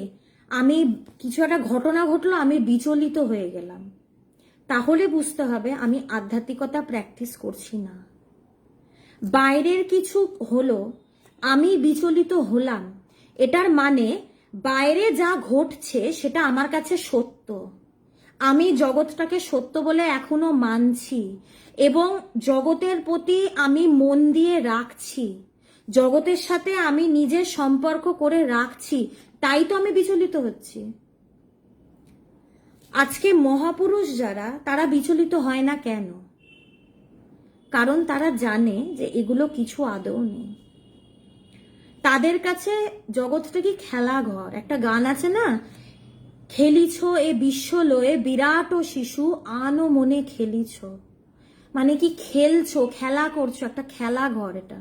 আমি কিছু একটা ঘটনা ঘটলো, আমি বিচলিত হয়ে গেলাম, তাহলে বুঝতে হবে আমি আধ্যাত্মিকতা প্র্যাকটিস করছি না। বাইরের কিছু হলো, আমি বিচলিত হলাম, এটার মানে বাইরে যা ঘটছে সেটা আমার কাছে সত্য, আমি জগৎটাকে সত্য বলে এখনো মানছি এবং জগতের প্রতি আমি মন দিয়ে রাখছি, জগতের সাথে আমি নিজের সম্পর্ক করে রাখছি, তাই তো আমি বিচলিত হচ্ছি। আজকে মহাপুরুষ যারা, তারা বিচলিত হয় না কেন? কারণ তারা জানে যে এগুলো কিছু আদৌ নেই। তাদের কাছে জগৎটা কি খেলাঘর। একটা গান আছে না, খেলিছ এ বিশ্ব লয়ে বিরাট ও শিশু আনো মনে খেলিছ, মানে কি খেলছো, খেলা করছো, একটা খেলাঘর এটা।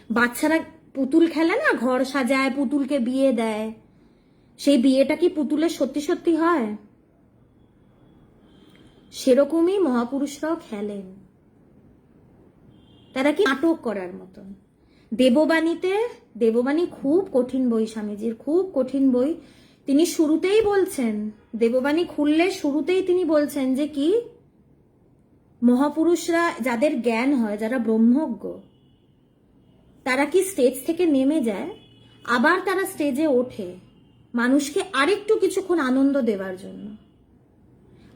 বাচ্চারা পুতুল খেলে না, ঘর সাজায়, পুতুলকে বিয়ে দেয়, সেই বিয়েটা কি পুতুলের সত্যি সত্যি হয়? সেরকমই মহাপুরুষরাও খেলেন, তারা কি নাটক করার মতন। দেববাণী খুব কঠিন বই, স্বামীজির খুব কঠিন বই। তিনি শুরুতেই বলছেন, দেববাণী খুললে শুরুতেই তিনি বলছেন যে কি মহাপুরুষরা, যাদের জ্ঞান হয়, যারা ব্রহ্মজ্ঞ, তারা কি স্টেজ থেকে নেমে যায়, আবার তারা স্টেজে ওঠে মানুষকে আরেকটু কিছুক্ষণ আনন্দ দেওয়ার জন্য।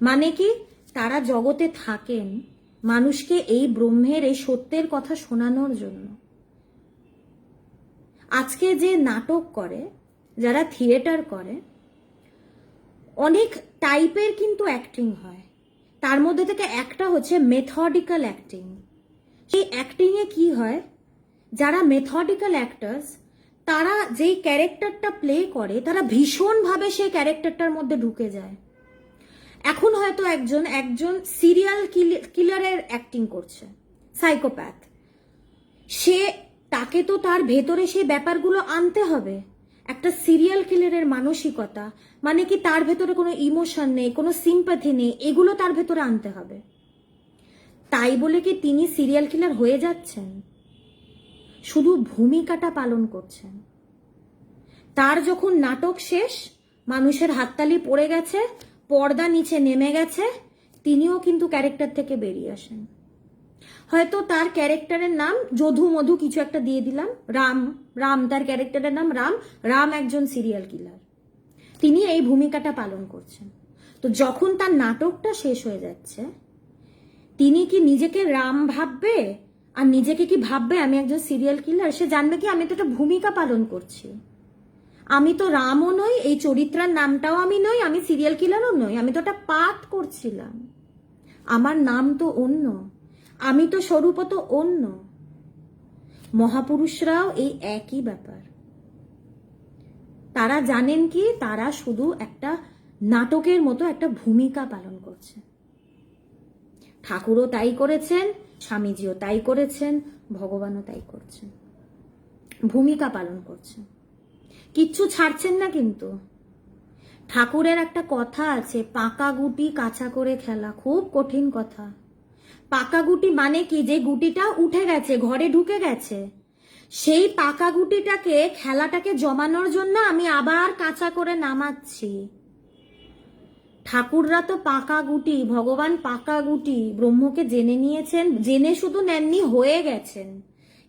মানে কি, তারা জগতে থাকেন মানুষকে এই ব্রহ্মের, এই সত্যের কথা শোনানোর জন্য। আজকে যে নাটক করে, যারা থিয়েটার করে, অনেক টাইপের কিন্তু অ্যাক্টিং হয়। তার মধ্যে থেকে একটা হচ্ছে মেথডিক্যাল অ্যাক্টিং। সেই অ্যাক্টিংয়ে কি হয়, যারা মেথডিক্যাল অ্যাক্টার্স, তারা যেই ক্যারেক্টারটা প্লে করে, তারা ভীষণভাবে সেই ক্যারেক্টারটার মধ্যে ঢুকে যায়। এখন হয়তো একজন সিরিয়াল কিলারের অ্যাক্টিং করছে, সাইকোপ্যাথ, তাকে তো তার ভেতরে সেই ব্যাপারগুলো আনতে হবে। একটা সিরিয়াল কিলারের মানসিকতা, মানে কি তার ভেতরে কোনো ইমোশন নেই, কোনো সিম্প্যাথি নেই, এগুলো তার ভেতরে আনতে হবে। তাই বলে কি তিনি সিরিয়াল কিলার হয়ে যাচ্ছেন? শুধু ভূমিকাটা পালন করছেন। তার যখন নাটক শেষ, মানুষের হাততালি পড়ে গেছে, পর্দা নিচে নেমে গেছে, তিনিও কিন্তু ক্যারেক্টার থেকে বেরিয়ে আসেন। হয়তো তার ক্যারেক্টারের নাম যদু মধু কিছু একটা দিয়ে দিলাম, রাম তার ক্যারেক্টারের নাম রাম একজন সিরিয়াল কিলার, তিনি এই ভূমিকাটা পালন করছেন। তো যখন তার নাটকটা শেষ হয়ে যাচ্ছে, তিনি কি নিজেকে রাম ভাববে, আর নিজেকে কি ভাববে আমি একজন সিরিয়াল কিলার? সে জানবে কি আমি তো একটা ভূমিকা পালন করছি, আমি তো রামও নই, এই চরিত্রের নামটাও আমি নই, আমি সিরিয়াল কিলারও নই, আমি তো একটা পাঠ করছিলাম, আমার নাম তো অন্য, আমি তো স্বরূপ তো অন্য। মহাপুরুষরাও এই একই ব্যাপার। তারা জানেন কি, তারা শুধু একটা নাটকের মতো একটা ভূমিকা পালন করছে। ঠাকুরও তাই করেছেন, স্বামীজিও তাই করেছেন, ভগবানও তাই করছেন, ভূমিকা পালন করছেন, কিচ্ছু ছাড়ছেন না। কিন্তু ঠাকুরের একটা কথা আছে, পাকা গুটি কাঁচা করে খেলা, খুব কঠিন কথা। পাকা গুটি মানে কি, যে গুটিটা উঠে গেছে, ঘরে ঢুকে গেছে, সেই পাকা গুটিটাকে, খেলাটাকে জমানোর জন্য আমি আবার কাঁচা করে নামাচ্ছি। ঠাকুররা তো পাকা গুটি, ভগবান পাকা গুটি। ব্রহ্মকে জেনে নিয়েছেন, জেনে শুধু নেননি, হয়ে গেছেন।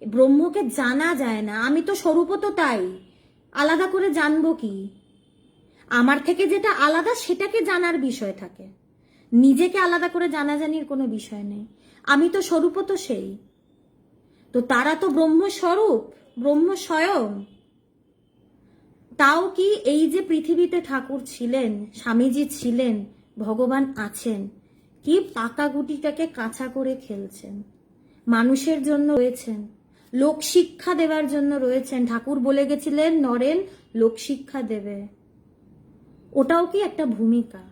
ব্রহ্মকে জানা যায় না। আমি তো স্বরূপও তো তাই, আলাদা করে জানবো কি? আমার থেকে যেটা আলাদা সেটাকে জানার বিষয় থাকে, নিজেকে আলাদা করে জানাজানির কোনো বিষয় নেই। আমি তো স্বরূপও তো সেই। তো তারা তো ব্রহ্মস্বরূপ, ব্রহ্ম স্বয়ং। তাও কি এই যে পৃথিবীতে ঠাকুর ছিলেন, স্বামীজি ছিলেন, ভগবান আছেন, কি পাকা গুটিটাকে কাঁচা করে খেলছেন। মানুষের জন্য রয়েছেন, লোক শিক্ষা দেওয়ার জন্য রয়েছেন। ঠাকুর বলে গেছিলেন নরেন লোক শিক্ষা দেবে। ওটাও কি একটা ভূমিকা,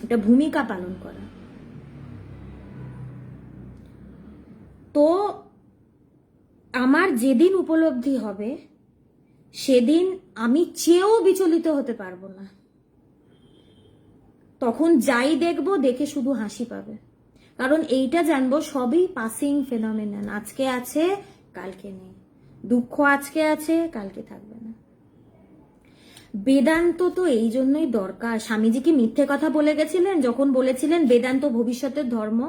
একটা ভূমিকা পালন করা। তো আমার যেদিন উপলব্ধি হবে সেদিন আমি চেয়েও বিচলিত হতে পারবো না। তখন যাই দেখবো, দেখে শুধু হাসি পাবে। কারণ এইটা জানবো সবই পাসিং ফেনোমেনন। আজকে আছে, কালকে নেই। দুঃখ আজকে আছে, কালকে থাকবে না। বেদান্ত তো এই জন্যই দরকার। স্বামীজি কি মিথ্যে কথা বলে গেছিলেন যখন বলেছিলেন বেদান্ত ভবিষ্যতের ধর্ম?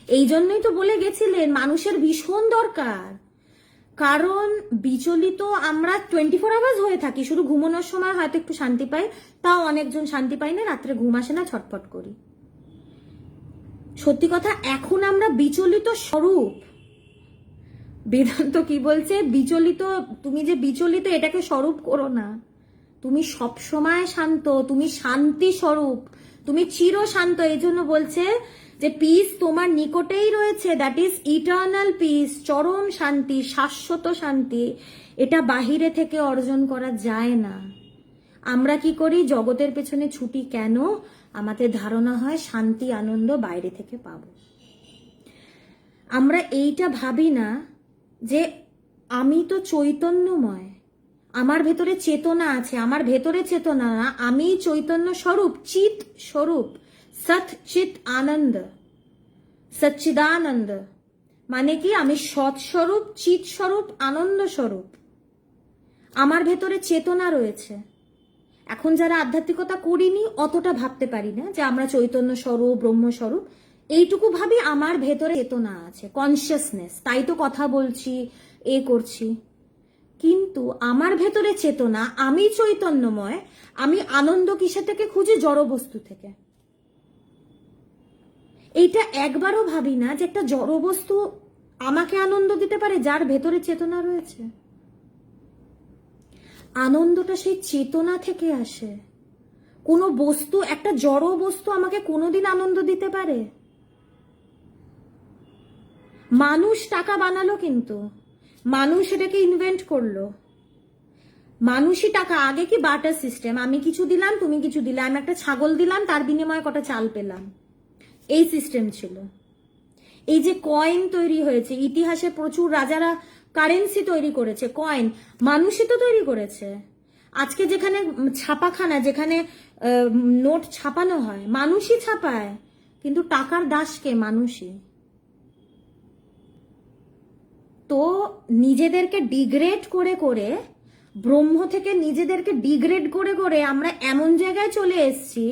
এই জন্যই তো বলে গেছিলেন মানুষের ভীষণ দরকার। কারণ বিচলিত আমরা 24 আওয়ার্স হয়ে থাকি, শুধু ঘুমানোর সময় হয়তো একটু শান্তি পাই, তাও অনেকজন শান্তি পাই না, রাত্রে ঘুম আসে না, ছটফট করি। সত্যি কথা, এখন আমরা বিচলিত স্বরূপ। বেদান্ত কি বলছে? বিচলিত, তুমি যে বিচলিত এটাকে স্বরূপ করো না, তুমি সব সময় শান্ত, তুমি শান্তি স্বরূপ, তুমি চির শান্ত। এই জন্য বলছে যে পিস তোমার নিকটেই রয়েছে, দ্যাট ইজ ইটার্নাল পিস, চরম শান্তি, শাশ্বত শান্তি। এটা বাহিরে থেকে অর্জন করা যায় না। আমরা কি করি? জগতের পেছনে ছুটি কেন? আমাদের ধারণা হয় শান্তি আনন্দ বাইরে থেকে পাবো। আমরা এইটা ভাবি না যে আমি তো চৈতন্যময়, আমার ভেতরে চেতনা আছে। আমার ভেতরে চেতনা না, আমি চৈতন্য স্বরূপ, চিত স্বরূপ, সৎ চিত আনন্দ, সচ্চিদানন্দ। মানে কি? আমি সৎ স্বরূপ, চিত স্বরূপ, আনন্দ স্বরূপ। আমার ভেতরে চেতনা রয়েছে। এখন যারা আধ্যাত্মিকতা করিনি অতটা ভাবতে পারি না যে আমরা চৈতন্য স্বরূপ, ব্রহ্মস্বরূপ। এইটুকু ভাবি আমার ভেতরে চেতনা আছে, কনসিয়াসনেস, তাই তো কথা বলছি, এ করছি। কিন্তু আমার ভেতরে চেতনা, আমি চৈতন্যময়। আমি আনন্দ কিসে থেকে খুঁজি? জড় বস্তু থেকে। এইটা একবারও ভাবি না যে একটা জড় বস্তু আমাকে আনন্দ দিতে পারে যার ভেতরে চেতনা রয়েছে। আনন্দটা সেই চেতনা থেকে আসে। কোনো বস্তু, একটা জড় বস্তু আমাকে কোনোদিন আনন্দ দিতে পারে? মানুষ টাকা বানালো, কিন্তু মানুষ এটাকে ইনভেন্ট করলো। মানুষই টাকা। আগে কি বার্টার সিস্টেম, আমি কিছু দিলাম তুমি কিছু দিলে, আমি একটা ছাগল দিলাম তার বিনিময়ে কটা চাল পেলাম, এই সিস্টেম ছিল। এই যে কয়েন তৈরি হয়েছে, ইতিহাসে প্রচুর রাজারা কারেন্সি তৈরি করেছে, কয়েন মানুষই তো তৈরি করেছে। আজকে যেখানে ছাপাখানা, যেখানে নোট ছাপানো হয়, মানুষই ছাপায়, কিন্তু টাকার দাসকে মানুষই। তো নিজেদেরকে ডিগ্রেড করে করে, ব্রহ্ম থেকে নিজেদেরকে ডিগ্রেড করে করে আমরা এমন জায়গায় চলে এসেছি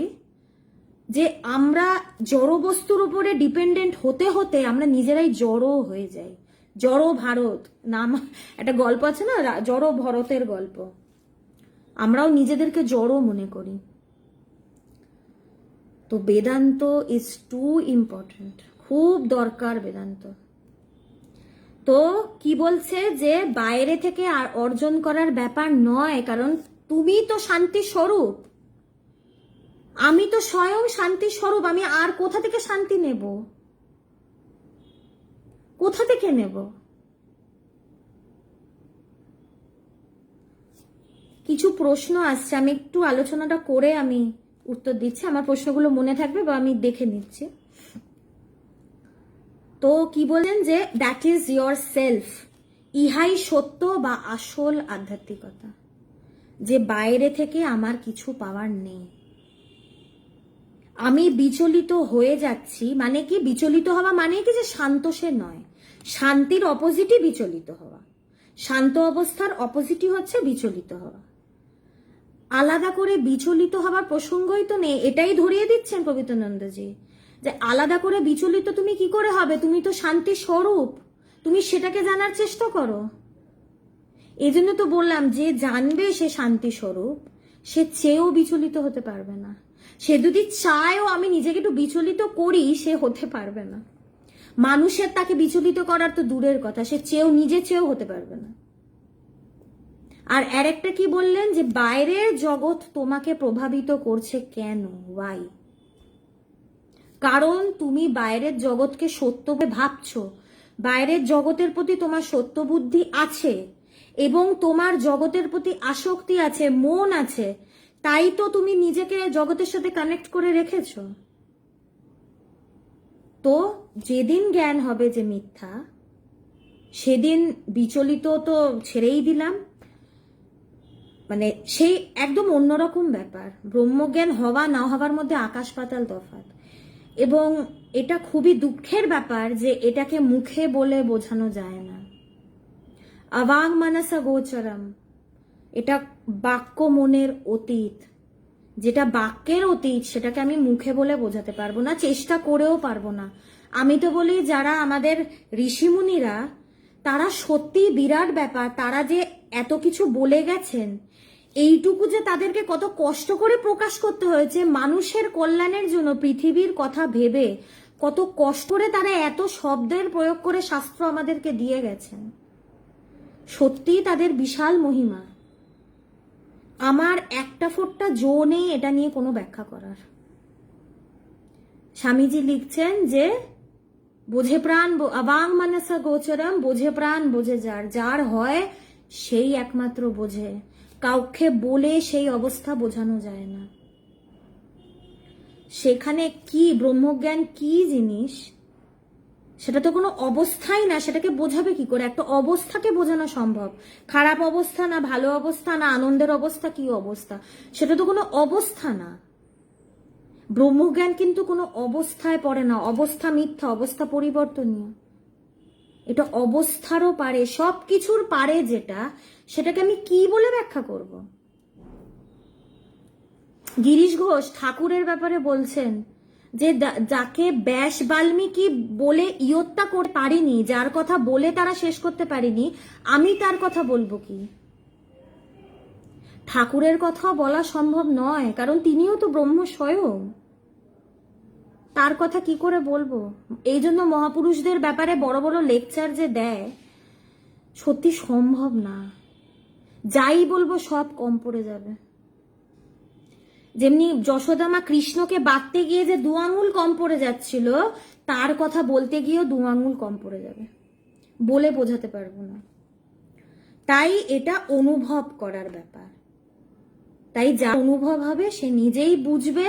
যে আমরা জড় বস্তুর উপরে ডিপেন্ডেন্ট হতে হতে আমরা নিজেরাই জড় হয়ে যাই। জড় ভারত নাম একটা গল্প আছে না, জড় ভরতের গল্প। আমরাও নিজেদেরকে জড় মনে করি। তো বেদান্ত ইজ টু ইম্পর্টেন্ট, খুব দরকার বেদান্ত। তো কি বলছে যে বাইরে থেকে আর অর্জন করার ব্যাপার নয়, কারণ তুমি তো শান্তি স্বরূপ, আমি তো স্বয়ং শান্তি স্বরূপ। আমি আর কোথা থেকে শান্তি নেব? কোথা থেকে নেব? কিছু প্রশ্ন আসছে, আমি একটু আলোচনাটা করে আমি উত্তর দিচ্ছি। আমার প্রশ্নগুলো মনে থাকবে বা আমি দেখে নিচ্ছি। তো কি বলেন যে দ্যাট ইজ ইয়োর সেলফ, ইহাই সত্য বা আসল আধ্যাত্মিকতা, যে বাইরে থেকে আমার কিছু পাওয়ার নেই। আমি বিচলিত হয়ে যাচ্ছি মানে কি, বিচলিত হওয়া মানে কি যে শান্ত সে নয়, শান্তির অপোজিটই বিচলিত হওয়া, শান্ত অবস্থার অপোজিটই হচ্ছে বিচলিত হওয়া। আলাদা করে বিচলিত হওয়ার প্রসঙ্গই তো নেই, এটাই ধরিয়ে দিচ্ছেন পবিত্রানন্দজি যে আলাদা করে বিচলিত তুমি কি করে হবে, তুমি তো শান্তি স্বরূপ, তুমি সেটাকে জানার চেষ্টা করো। এই জন্য তো বললাম যে জানবে সে শান্তি স্বরূপ, সে চেয়েও বিচলিত হতে পারবে না। সে যদি চায়ও আমি নিজেকে একটু বিচলিত করি, সে হতে পারবে না। মানুষের তাকে বিচলিত করার তো দূরের কথা, সে চেয়েও নিজে চেয়েও হতে পারবে না। আর আরেকটা কি বললেন যে বাইরের জগৎ তোমাকে প্রভাবিত করছে কেন, ওয়াই? কারণ তুমি বাইরের জগৎকে সত্য বলে ভাবছো, বাইরের জগতের প্রতি তোমার সত্য বুদ্ধি আছে এবং তোমার জগতের প্রতি আসক্তি আছে, মন আছে, তাই তো তুমি নিজেকে জগতের সাথে কানেক্ট করে রেখেছ। তো যেদিন জ্ঞান হবে যে মিথ্যা, সেদিন বিচলিত তো ছেড়েই দিলাম, মানে সেই একদম অন্যরকম ব্যাপার। ব্রহ্মজ্ঞান হওয়া না হওয়ার মধ্যে আকাশ পাতাল তফাৎ। এবং এটা খুবই দুঃখের ব্যাপার যে এটাকে মুখে বলে বোঝানো যায় না। অবাং মানসা গোচরম, এটা বাক্য মনের অতীত, যেটা বাক্যের অতীত সেটাকে আমি মুখে বলে বোঝাতে পারবো না, চেষ্টা করেও পারবো না। আমি তো বলি যারা আমাদের ঋষিমুনিরা তারা সত্যি বিরাট ব্যাপার, তারা যে এত কিছু বলে গেছেন, এইটুকু যে তাদেরকে কত কষ্ট করে প্রকাশ করতে হয়েছে মানুষের কল্যাণের জন্য, পৃথিবীর কথা ভেবে কত কষ্ট করে তারা এত শব্দের প্রয়োগ করে শাস্ত্র আমাদেরকে দিয়ে গেছেন, সত্যি তাদের বিশাল মহিমা। আমার একটা ফোঁটা জো নেই এটা নিয়ে কোনো ব্যাখ্যা করার। স্বামীজি লিখছেন যে বোঝে প্রাণ অবাং মানসা গোচরম, বোঝে প্রাণ বোঝে যার, যার হয় সেই একমাত্র বোঝে, কাউকে বলে সেই অবস্থা বোঝানো যায় না। সেখানে কি ব্রহ্মজ্ঞান কি জিনিস সেটা তো কোনো অবস্থাই না, সেটাকে বোঝাবে কি করে? একটা অবস্থাকে বোঝানো সম্ভব? খারাপ অবস্থা না ভালো অবস্থা না আনন্দের অবস্থা, কি অবস্থা? সেটা তো কোনো অবস্থা না। ব্রহ্মজ্ঞান কিন্তু কোনো অবস্থায় পড়ে না, অবস্থা মিথ্যা, অবস্থা পরিবর্তনীয়। এটা অবস্থারও পারে, সবকিছুর পারে, যেটা সেটাকে আমি কি বলে ব্যাখ্যা করব? গিরিশ ঘোষ ঠাকুরের ব্যাপারে বলছেন যে যাকে ব্যাস বাল্মীকি বলে ইয়ত্তা করতে পারিনি, যার কথা বলে তারা শেষ করতে পারিনি, আমি তার কথা বলবো কি? ঠাকুরের কথা বলা সম্ভব নয়, কারণ তিনিও তো ব্রহ্ম স্বয়ং, তার কথা কি করে বলবো? এই জন্য মহাপুরুষদের ব্যাপারে বড় বড় লেকচার যে দেয়, সত্যি সম্ভব না। যাই বলবো সব কম পড়ে যাবে। যেমনি যশোদামা কৃষ্ণকে বাঁধতে গিয়ে যে 2 আঙুল কম পড়ে যাচ্ছিল, তার কথা বলতে গিয়েও 2 আঙুল কম পড়ে যাবে, বলে বোঝাতে পারবো না। তাই এটা অনুভব করার ব্যাপার। তাই যার অনুভব হবে সে নিজেই বুঝবে,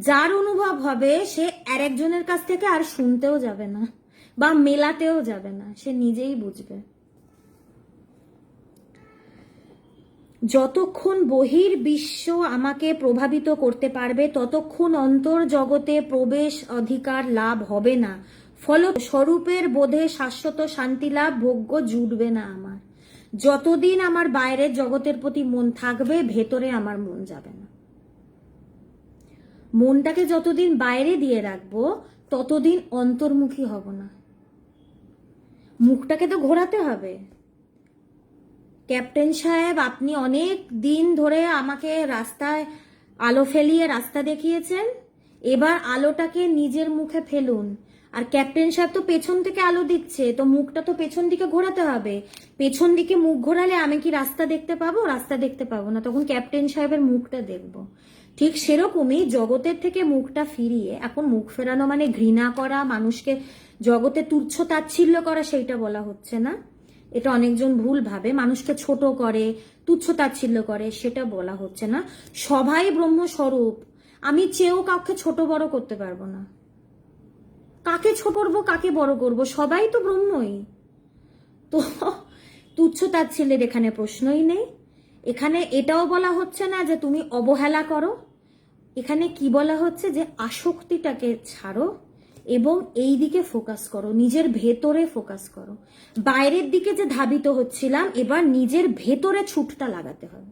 যার অনুভব হবে সে আরেকজনের কাছ থেকে আর শুনতেও যাবে না বা মেলাতেও যাবে না, সে নিজেই বুঝবে। যতক্ষণ বহির বিশ্ব আমাকে প্রভাবিত করতে পারবে ততক্ষণ অন্তর জগতে প্রবেশ অধিকার লাভ হবে না, ফলস্বরূপের বোধে শাশ্বত শান্তি লাভ ভোগ্য জুটবে না আমার। যতদিন আমার বাইরের জগতের প্রতি মন থাকবে, ভেতরে আমার মন যাবে না। মনটাকে যতদিন বাইরে দিয়ে রাখবো ততদিন অন্তর্মুখী হব না। মুখটাকে তো ঘোরাতে হবে। ক্যাপ্টেন সাহেব, আপনি অনেক দিন ধরে আমাকে রাস্তায় আলো ফেলিয়ে রাস্তা দেখিয়েছেন, এবার আলোটাকে নিজের মুখে ফেলুন। আর ক্যাপ্টেন সাহেব তো পেছন থেকে আলো দিচ্ছে, তো মুখটা তো পেছন দিকে ঘোরাতে হবে। পেছন দিকে মুখ ঘোরালে আমি কি রাস্তা দেখতে পাবো? রাস্তা দেখতে পাবো না, তখন ক্যাপ্টেন সাহেবের মুখটা দেখবো। ঠিক সেরকমই জগতের থেকে মুখটা ফিরিয়ে, এখন মুখ ফেরানো মানে ঘৃণা করা, মানুষকে জগতে তুচ্ছ তাচ্ছিল্য করা, সেইটা বলা হচ্ছে না। এটা অনেকজন ভুল ভাবে, মানুষকে ছোট করে তুচ্ছ তাচ্ছিল্য করে, সেটা বলা হচ্ছে না। সবাই ব্রহ্মস্বরূপ, আমি চেয়েও কাউকে ছোট বড় করতে পারবো না। কাকে ছোট করবো কাকে বড় করবো, সবাই তো ব্রহ্মই। তো তুচ্ছ তাচ্ছিল্যের এখানে প্রশ্নই নেই। এখানে এটাও বলা হচ্ছে না যে তুমি অবহেলা করো, এখানে কি বলা হচ্ছে যে আসক্তিটাকে ছাড়ো এবং এই দিকে ফোকাস করো, নিজের ভেতরে ফোকাস করো। বাইরের দিকে যে ধাবিত হচ্ছিলাম, এবার নিজের ভেতরে ছুটটা লাগাতে হবে।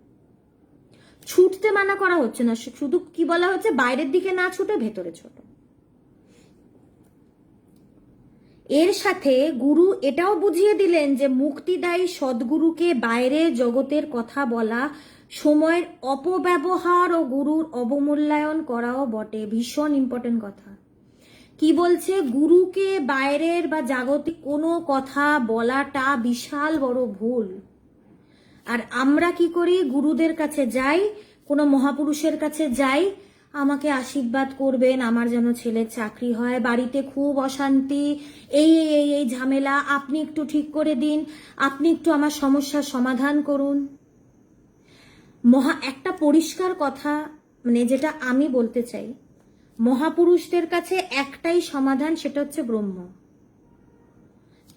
ছুটতে মানা করা হচ্ছে না, শুধু কি বলা হচ্ছে, বাইরের দিকে না ছুটে ভেতরে ছোটো। এর সাথে গুরু এটাও বুঝিয়ে দিলেন যে মুক্তিদায়ী সদ্গুরুকে বাইরে জগতের কথা বলা সময়ের অপব্যবহার ও গুরুর অবমূল্যায়ন করাও বটে। ভীষণ ইম্পর্টেন্ট কথা। কি বলছে, গুরুকে বাইরের বা জাগতিক কোনো কথা বলাটা বিশাল বড় ভুল। আর আমরা কি করি, গুরুদের কাছে যাই, কোনো মহাপুরুষের কাছে যাই, আমাকে আশীর্বাদ করবেন, আমার যেন ছেলের চাকরি হয়, বাড়িতে খুব অশান্তি, এই এই এই ঝামেলা, আপনি একটু ঠিক করে দিন, আপনি একটু আমার সমস্যার সমাধান করুন। একটা পরিষ্কার কথা, মানে যেটা আমি বলতে চাই, মহাপুরুষদের কাছে একটাই সমাধান, সেটা হচ্ছে ব্রহ্ম।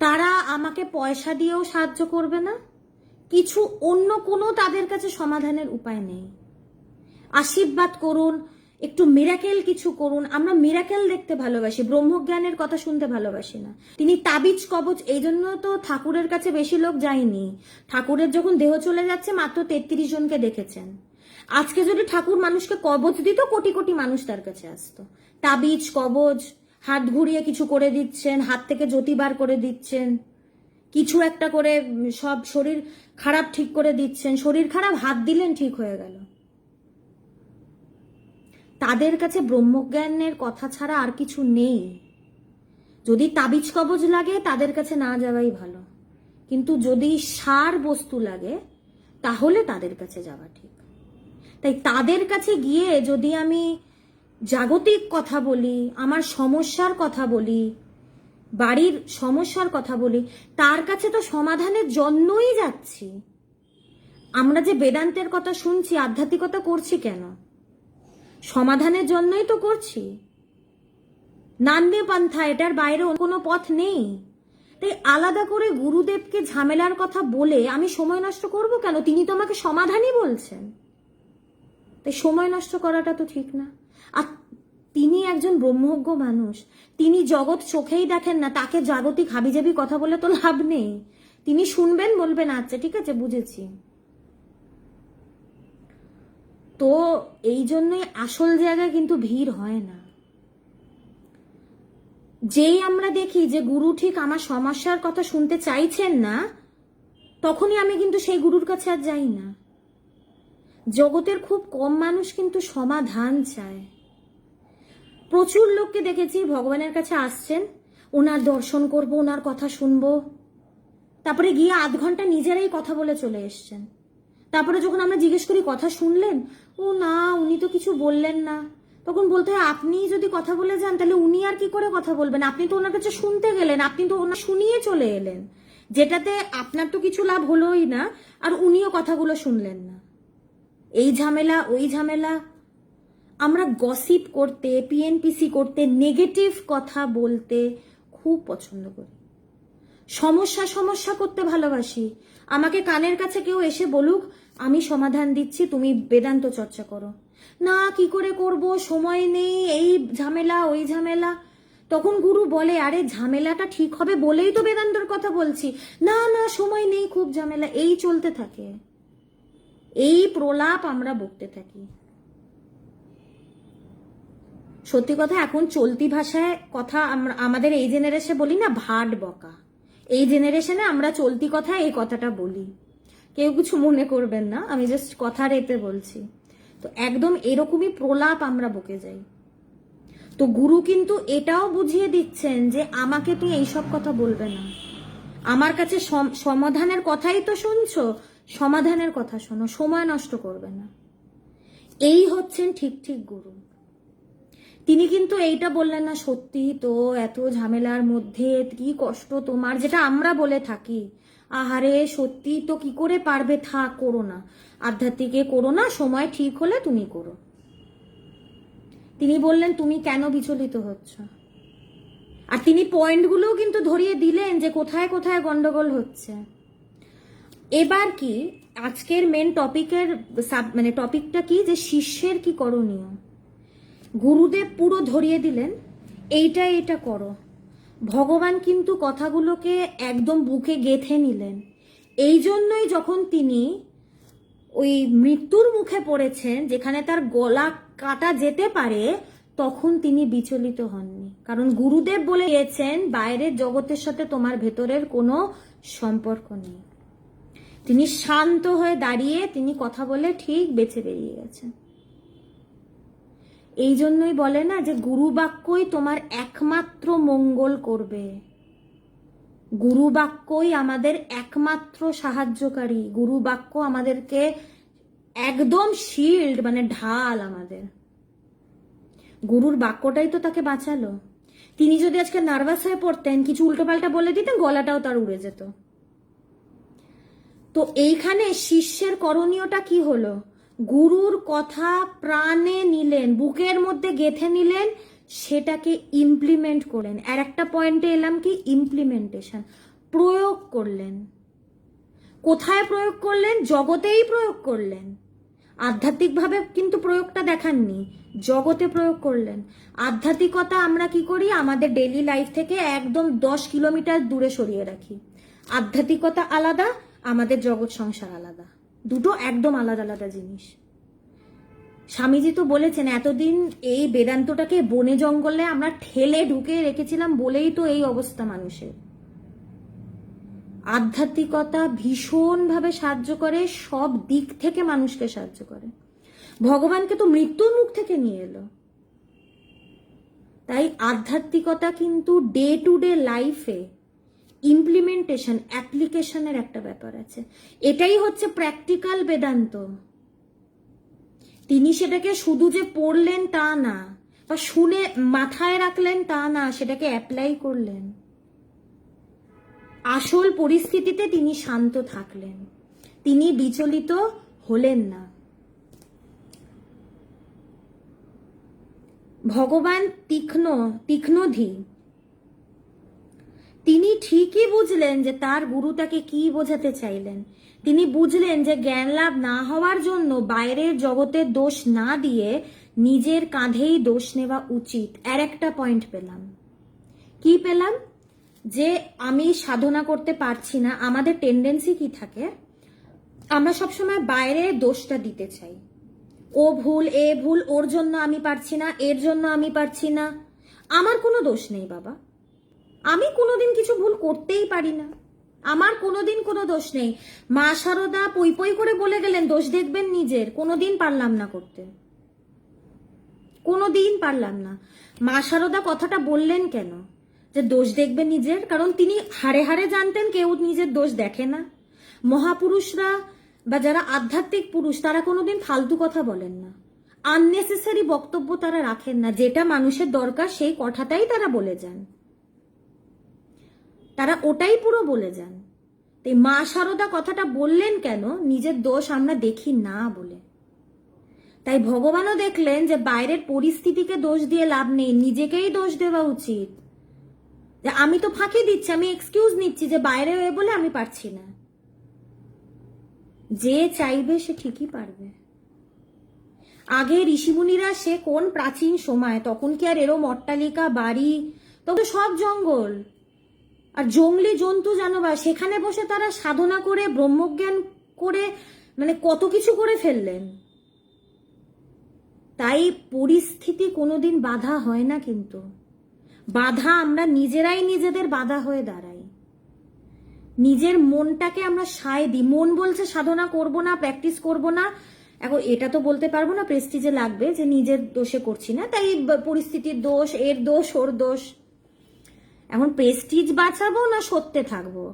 তারা আমাকে পয়সা দিয়েও সাহায্য করবে না, কিছু অন্য কোনো তাদের কাছে সমাধানের উপায় নেই। আশীর্বাদ করুন, একটু মিরাকেল কিছু করুন। আমরা মিরাকেল দেখতে ভালোবাসি, ব্রহ্মজ্ঞানের কথা শুনতে ভালোবাসি না। তিনি তাবিজ কবচ, এই জন্য তো ঠাকুরের কাছে বেশি লোক যায়নি। ঠাকুরের যখন দেহ চলে যাচ্ছে মাত্র 33 জনকে দেখেছেন। আজকে যদি ঠাকুর মানুষকে কবচ দিত, কোটি কোটি মানুষ তার কাছে আসতো। তাবিজ কবচ, হাত ঘুরিয়ে কিছু করে দিচ্ছেন, হাত থেকে জ্যোতি বার করে দিচ্ছেন, কিছু একটা করে সব শরীর খারাপ ঠিক করে দিচ্ছেন। শরীর খারাপ, হাত দিলেন ঠিক হয়ে গেল। তাদের কাছে ব্রহ্মজ্ঞানের কথা ছাড়া আর কিছু নেই। যদি তাবিজ কবজ লাগে তাদের কাছে না যাওয়াই ভালো, কিন্তু যদি সার বস্তু লাগে তাহলে তাদের কাছে যাওয়া ঠিক। তাই তাদের কাছে গিয়ে যদি আমি জাগতিক কথা বলি, আমার সমস্যার কথা বলি, বাড়ির সমস্যার কথা বলি, তার কাছে তো সমাধানের জন্যই যাচ্ছি। আমরা যে বেদান্তের কথা শুনছি, আধ্যাত্মিকতা করছি কেন? সমাধানের জন্যই তো করছি। নান্যে পন্থা, এটার বাইরে কোনো পথ নেই। তাই আলাদা করে গুরুদেবকে ঝামেলার কথা বলে আমি সময় নষ্ট করব কেন? তিনি তো আমাকে সমাধানই বলছেন। তাই সময় নষ্ট করাটা তো ঠিক না। আর তিনি একজন ব্রহ্মজ্ঞ মানুষ, তিনি জগৎ চোখেই দেখেন না, তাকে জাগতিক হাবিজাবি কথা বলে তো লাভ নেই। তিনি শুনবেন, বলবেন আচ্ছা ঠিক আছে বুঝেছি। তো এই জন্যই আসল জায়গায় কিন্তু ভিড় হয় না। যেই আমরা দেখি যে গুরু ঠিক আমার সমস্যার কথা শুনতে চাইছেন না, তখনই আমি কিন্তু সেই গুরুর কাছে আর যাই না। জগতের খুব কম মানুষ কিন্তু সমাধান চায়। প্রচুর লোককে দেখেছি ভগবানের কাছে আসছেন, ওনার দর্শন করব, ওনার কথা শুনবো, তারপরে গিয়ে আধ ঘন্টা নিজেরাই কথা বলে চলে এসছেন। তারপরে যখন আমরা জিজ্ঞেস করি কথা শুনলেন, ও না উনি তো কিছু বললেন না। তখন বলতে হয় আপনি যদি কথা বলে যান তাহলে উনি আর কি করে কথা বলবেন? আপনি তো ওনার কাছে শুনতে গেলেন, আপনি তো ওনার শুনিয়ে চলে এলেন, যেটাতে আপনার তো কিছু লাভ হলোই না, আর উনিও কথাগুলো শুনলেন না। এই ঝামেলা ওই ঝামেলা। আমরা গসিপ করতে, পিএনপিসি করতে, নেগেটিভ কথা বলতে খুব পছন্দ করি। সমস্যা করতে ভালোবাসি। আমাকে কানের কাছে কেউ এসে বলুক আমি সমাধান দিচ্ছি, তুমি বেদান্ত চর্চা করো। না, কি করে করব, সময় নেই, এই ঝামেলা ওই ঝামেলা। তখন গুরু বলে আরে ঝামেলাটা ঠিক হবে বলেই তো বেদান্তর কথা বলছি। না না, সময় নেই, খুব ঝামেলা, এই চলতে থাকে। এই প্রলাপ আমরা বকতে থাকি। সত্যি কথা, এখন চলতি ভাষায় কথা আমরা আমাদের এই জেনারেশনে বলি না, ভাট বকা। এই জেনারেশনে আমরা চলতি কথা এই কথাটা বলি। কেউ কিছু মনে করবেন না, আমি জাস্ট কথা রেপে বলছি। তো একদম এরকমই প্রলাপ আমরা বকে যাই। তো গুরু কিন্তু এটাও বুঝিয়ে দিচ্ছেন যে আমাকে তুমি এইসব কথা বলবে না, আমার কাছে সমাধানের কথাই তো শুনছো, সমাধানের কথা শোনো, সময় নষ্ট করবে না। এই হচ্ছেন ঠিক ঠিক গুরু। তিনি কিন্তু এইটা বললেন না সত্যি তো এত ঝামেলার মধ্যে কি কষ্ট তোমার, যেটা আমরা বলে থাকি, আহারে সত্যি তো কি করে পারবে, থাক করো না, আধ্যাত্মিকে করো না, সময় ঠিক হলে তুমি করো। তিনি বললেন তুমি কেন বিচলিত হচ্ছ, আর তিনি পয়েন্টগুলোও কিন্তু ধরিয়ে দিলেন যে কোথায় কোথায় গন্ডগোল হচ্ছে। এবার কি আজকের মেন টপিকের মানে টপিকটা কি, যে শিষ্যের কি করণীয়। গুরুদেব পুরো ধরিয়ে দিলেন, এইটা করো। ভগবান কিন্তু কথাগুলোকে একদম বুকে গেঁথে নিলেন। এই জন্যই যখন তিনি ওই মৃত্যুর মুখে পড়েছেন, যেখানে তার গলা কাটা যেতে পারে, তখন তিনি বিচলিত হননি। কারণ গুরুদেব বলে দিয়েছেন, বাইরের জগতের সাথে তোমার ভেতরের কোনো সম্পর্ক নেই। তিনি শান্ত হয়ে দাঁড়িয়ে তিনি কথা বলে ঠিক বেঁচে বেরিয়ে গেছেন। এই জন্যই বলে না যে গুরু বাক্যই তোমার একমাত্র মঙ্গল করবে। গুরু বাক্যই আমাদের একমাত্র সাহায্যকারী। গুরু বাক্য আমাদেরকে একদম শিল্ড, মানে ঢাল আমাদের। গুরুর বাক্যটাই তো তাকে বাঁচালো। তিনি যদি আজকে নার্ভাস হয়ে পড়তেন, কিছু উল্টোপাল্টা বলে দিতেন, গলাটাও তার উড়ে যেত। তো এইখানে শিষ্যের করণীয়টা কি হলো? গুরুর কথা প্রাণে নিলেন, বুকের মধ্যে গেঁথে নিলেন, সেটাকে ইমপ্লিমেন্ট করলেন। আর একটা পয়েন্টে এলাম কি, ইমপ্লিমেন্টেশন, প্রয়োগ করলেন। কোথায় প্রয়োগ করলেন? জগতেই প্রয়োগ করলেন। আধ্যাত্মিকভাবে কিন্তু প্রয়োগটা দেখাননি, জগতে প্রয়োগ করলেন। আধ্যাত্মিকতা আমরা কি করি? আমাদের ডেইলি লাইফ থেকে একদম 10 কিলোমিটার দূরে সরিয়ে রাখি। আধ্যাত্মিকতা আলাদা, আমাদের জগৎ সংসার আলাদা, দুটো একদম আলাদা আলাদা জিনিস। স্বামীজি তো বলেছেন, এতদিন এই বেদান্তটাকে বনে জঙ্গলে আমরা ঠেলে ঢুকে রেখেছিলাম বলেই তো এই অবস্থা মানুষের। আধ্যাত্মিকতা ভীষণভাবে সাহায্য করে, সব দিক থেকে মানুষকে সাহায্য করে। ভগবানকে তো মৃত্যুর মুখ থেকে নিয়ে এলো। তাই আধ্যাত্মিকতা কিন্তু ডে টু ডে লাইফে ইমপ্লিমেন্টেশন, অ্যাপ্লিকেশনের একটা ব্যাপার আছে। এটাই হচ্ছে প্র্যাকটিক্যাল বেদান্ত। তিনি সেটাকে শুধু যে পড়লেন তা না, বা শুনে মাথায় রাখলেন তা না, সেটাকে অ্যাপ্লাই করলেন। আসল পরিস্থিতিতে তিনি শান্ত থাকলেন, তিনি বিচলিত হলেন না। ভগবান তীক্ষ্ণধী, তিনি ঠিকই বুঝলেন যে তার গুরু তাকে কি বোঝাতে চাইলেন। তিনি বুঝলেন যে জ্ঞান লাভ না হওয়ার জন্য বাইরের জগতের দোষ না দিয়ে নিজের কাঁধেই দোষ নেওয়া উচিত। আর একটা পয়েন্ট পেলাম, কি পেলাম? যে আমি সাধনা করতে পারছি না। আমাদের টেন্ডেন্সি কি থাকে? আমরা সবসময় বাইরে দোষটা দিতে চাই। ও ভুল, এ ভুল, ওর জন্য আমি পারছি না, এর জন্য আমি পারছি না। আমার কোনো দোষ নেই বাবা, আমি কোনোদিন কিছু ভুল করতেই পারি না, আমার কোনোদিন কোনো দোষ নেই। মা শারদা পই পই করে বলে গেলেন দোষ দেখবেন নিজের, কোনোদিন পারলাম না করতে, কোনোদিন পারলাম না। মা শারদা কথাটা বললেন কেন যে দোষ দেখবেন নিজের? কারণ তিনি হাড়ে হাড়ে জানতেন কেউ নিজের দোষ দেখে না। মহাপুরুষরা বা যারা আধ্যাত্মিক পুরুষ, তারা কোনোদিন ফালতু কথা বলেন না, আননেসেসারি বক্তব্য তারা রাখেন না। যেটা মানুষের দরকার সেই কথাটাই তারা বলে যান, তারা ওটাই পুরো বলে যান। তাই মা শারদা কথাটা বললেন কেন? নিজের দোষ আমরা দেখি না বলে। তাই ভগবানও দেখলেন যে বাইরের পরিস্থিতিকে দোষ দিয়ে লাভ নেই, নিজেকেই দোষ দেওয়া উচিত। যে আমি তো ফাঁকি দিচ্ছি, আমি এক্সকিউজ নিচ্ছি যে বাইরে হয়ে বলে আমি পারছি না। যে চাইবে সে ঠিকই পারবে। আগে ঋষিমুনিরা, সে কোন প্রাচীন সময়, তখন কি আর এরম অট্টালিকা বাড়ি? তখন সব জঙ্গল আর জঙ্গলি জন্তু জানোয়ার, সেখানে বসে তারা সাধনা করে ব্রহ্মজ্ঞান করে, মানে কত কিছু করে ফেললেন। তাই পরিস্থিতি কোনোদিন বাধা হয় না, কিন্তু বাধা আমরা নিজেরাই নিজেদের বাধা হয়ে দাঁড়াই। নিজের মনটাকে আমরা সায় দিই। মন বলছে সাধনা করব না, প্র্যাকটিস করব না। এখন এটা তো বলতে পারবো না, প্রেস্টিজে লাগবে যে নিজের দোষে করছি না, তাই পরিস্থিতির দোষ, এর দোষ, ওর দোষ। এখন প্রেস্টিজ বাঁচাবো না সত্যে থাকবো?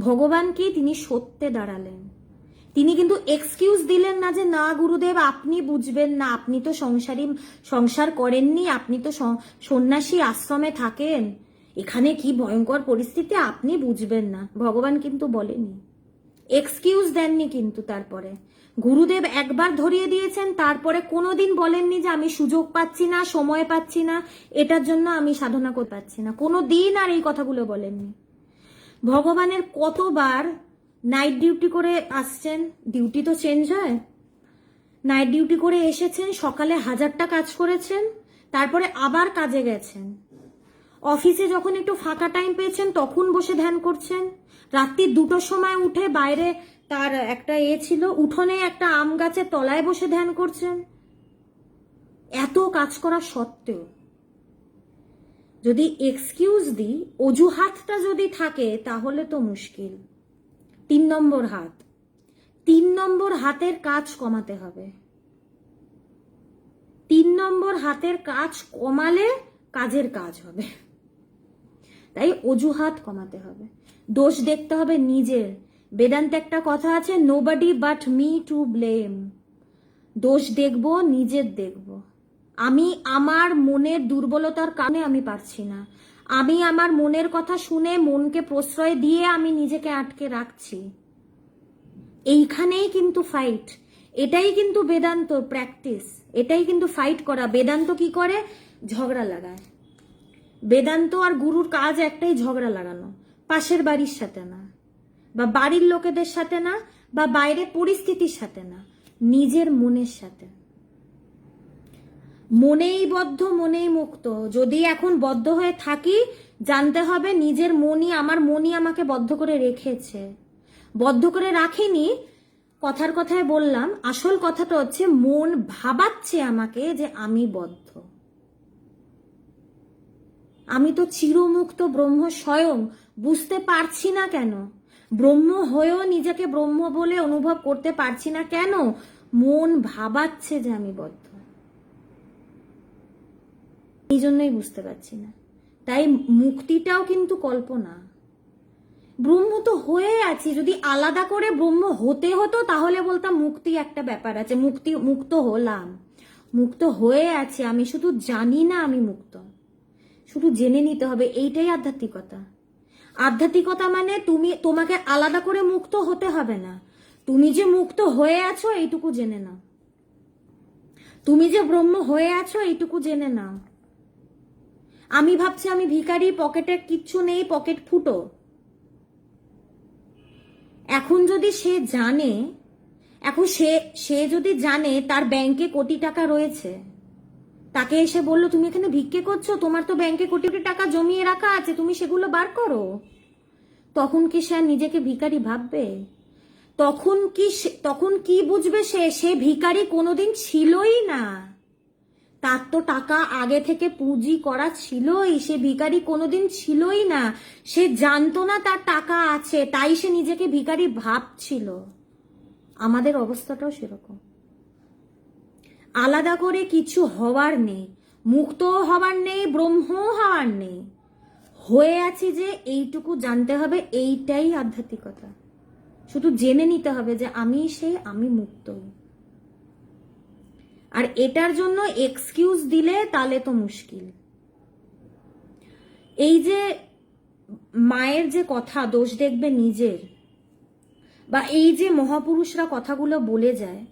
ভগবান কি? তিনি সত্যে দাঁড়ালেন। তিনি কিন্তু এক্সকিউজ দিলেন না যে না গুরুদেব আপনি বুঝবেন না, আপনি তো সংসার করেননি, আপনি তো সন্ন্যাসী আশ্রমে থাকেন, এখানে কি ভয়ঙ্কর পরিস্থিতি, আপনি বুঝবেন না। ভগবান কিন্তু বলেনি, এক্সকিউজ দেননি। কিন্তু তারপরে গুরুদেব একবার ধরিয়ে দিয়েছেন, তারপরে কোনোদিন বলেননি যে আমি সুযোগ পাচ্ছি না, সময় পাচ্ছি না, এটার জন্য আমি সাধনা করতে পারছি না। কোনোদিন আর এই কথাগুলো বলেননি। ভগবানের কতবার নাইট ডিউটি করে আসছেন, ডিউটি তো চেঞ্জ হয়, নাইট ডিউটি করে এসেছেন, সকালে 1000টা কাজ করেছেন, তারপরে আবার কাজে গেছেন। অফিসে যখন একটু ফাঁকা টাইম পেয়েছেন তখন বসে ধ্যান করছেন। রাত্রি 2টোর সময় উঠে বাইরে তার একটা ছিল, উঠোনে একটা আম গাছের তলায় বসে ধ্যান করছেন। এত কাজ করা সত্ত্বেও যদি এক্সকিউজ দিই, অজুহাতটা যদি থাকে, তাহলে তো মুশকিল। 3 নম্বর হাত, 3 নম্বর হাতের কাজ কমাতে হবে। 3 নম্বর হাতের কাজ কমালে কাজের কাজ হবে। তাই অজুহাত কমাতে হবে, দোষ দেখতে হবে নিজের। বেদান্তে একটা কথা আছে, nobody but me to blame. দোষ দেখব, নিজের দেখব। আমি আমার মনের দুর্বলতার কারণে আমি পারছি না, আমি আমার মনের কথা শুনে মনকে প্রশ্রয় দিয়ে আমি নিজেকে আটকে রাখছি। এইখানেই কিন্তু ফাইট, এটাই কিন্তু বেদান্ত প্র্যাকটিস, এটাই কিন্তু ফাইট করা। বেদান্ত কি করে? ঝগড়া লাগায়। বেদান্ত আর গুরুর কাজ একটাই, ঝগড়া লাগানো। পাশের বাড়ির সাথে না, বা বাড়ির লোকেদের সাথে না, বা বাইরে পরিস্থিতির সাথে না, নিজের মনের সাথে। মনেই বদ্ধ মনেই মুক্ত। যদি এখন বদ্ধ হয়ে থাকি, জানতে হবে নিজের মনই, আমার মনই আমাকে বদ্ধ করে রেখেছে। বদ্ধ করে রাখেনি, কথার কথায় বললাম, আসল কথাটা হচ্ছে মন ভাবাচ্ছে আমাকে যে আমি বদ্ধ। আমি তো চিরমুক্ত ব্রহ্ম স্বয়ং, বুঝতে পারছি না কেন? ব্রহ্ম হয়েও নিজেকে ব্রহ্ম বলে অনুভব করতে পারছি না কেন? মন ভাবাচ্ছে যে আমি বদ্ধ, এই জন্যই বুঝতে পারছি না। তাই মুক্তিটাও কিন্তু কল্পনা। ব্রহ্ম তো হয়ে আছি, যদি আলাদা করে ব্রহ্ম হতে হতো তাহলে বলতাম মুক্তি একটা ব্যাপার আছে, মুক্ত হলাম। মুক্ত হয়ে আছি, আমি শুধু জানি না আমি মুক্ত, শুধু জেনে নিতে হবে। এইটাই আধ্যাত্মিকতা। আধ্যাত্মিকতা মানে তোমাকে আলাদা করে মুক্ত হতে হবে না, তুমি যে মুক্ত হয়ে আছো এইটুকু জেনে নাও। তুমি যে ব্রহ্ম হয়ে আছো এইটুকু জেনে নাও। আমি ভাবছি আমি ভিখারি, পকেটে কিচ্ছু নেই, পকেট ফুটো। এখন যদি সে জানে, এখন সে যদি জানে তার ব্যাংকে কোটি টাকা রয়েছে, তাকে এসে বললো তুমি এখানে ভিক্ষে করছো, তোমার তো ব্যাংকে কোটি কোটি টাকা জমিয়ে রাখা আছে, তুমি সেগুলো বার করো, তখন কি সে নিজেকে ভিখারি ভাববে? তখন কি বুঝবে? সে ভিখারি কোনোদিন ছিলই না, তার তো টাকা আগে থেকে পুঁজি করা ছিলই, সে ভিখারি কোনোদিন ছিলই না। সে জানতো না তার টাকা আছে, তাই সে নিজেকে ভিখারি ভাবছিল। আমাদের অবস্থাটাও সেরকম। আলাদা করে কিছু হওয়ার নেই, মুক্ত হওয়ার নেই, ব্রহ্ম হওয়ার নেই, হয়ে আছি যে এইটুকু জানতে হবে। এইটাই আধ্যাত্মিকতা। শুধু জেনে নিতে হবে যে আমি আমি মুক্ত। আর এটার জন্য এক্সকিউজ দিলে তাহলে তো মুশকিল। এই যে মায়ের যে কথা, দোষ দেখবে নিজের, বা এই যে মহাপুরুষরা কথাগুলো বলে যায়,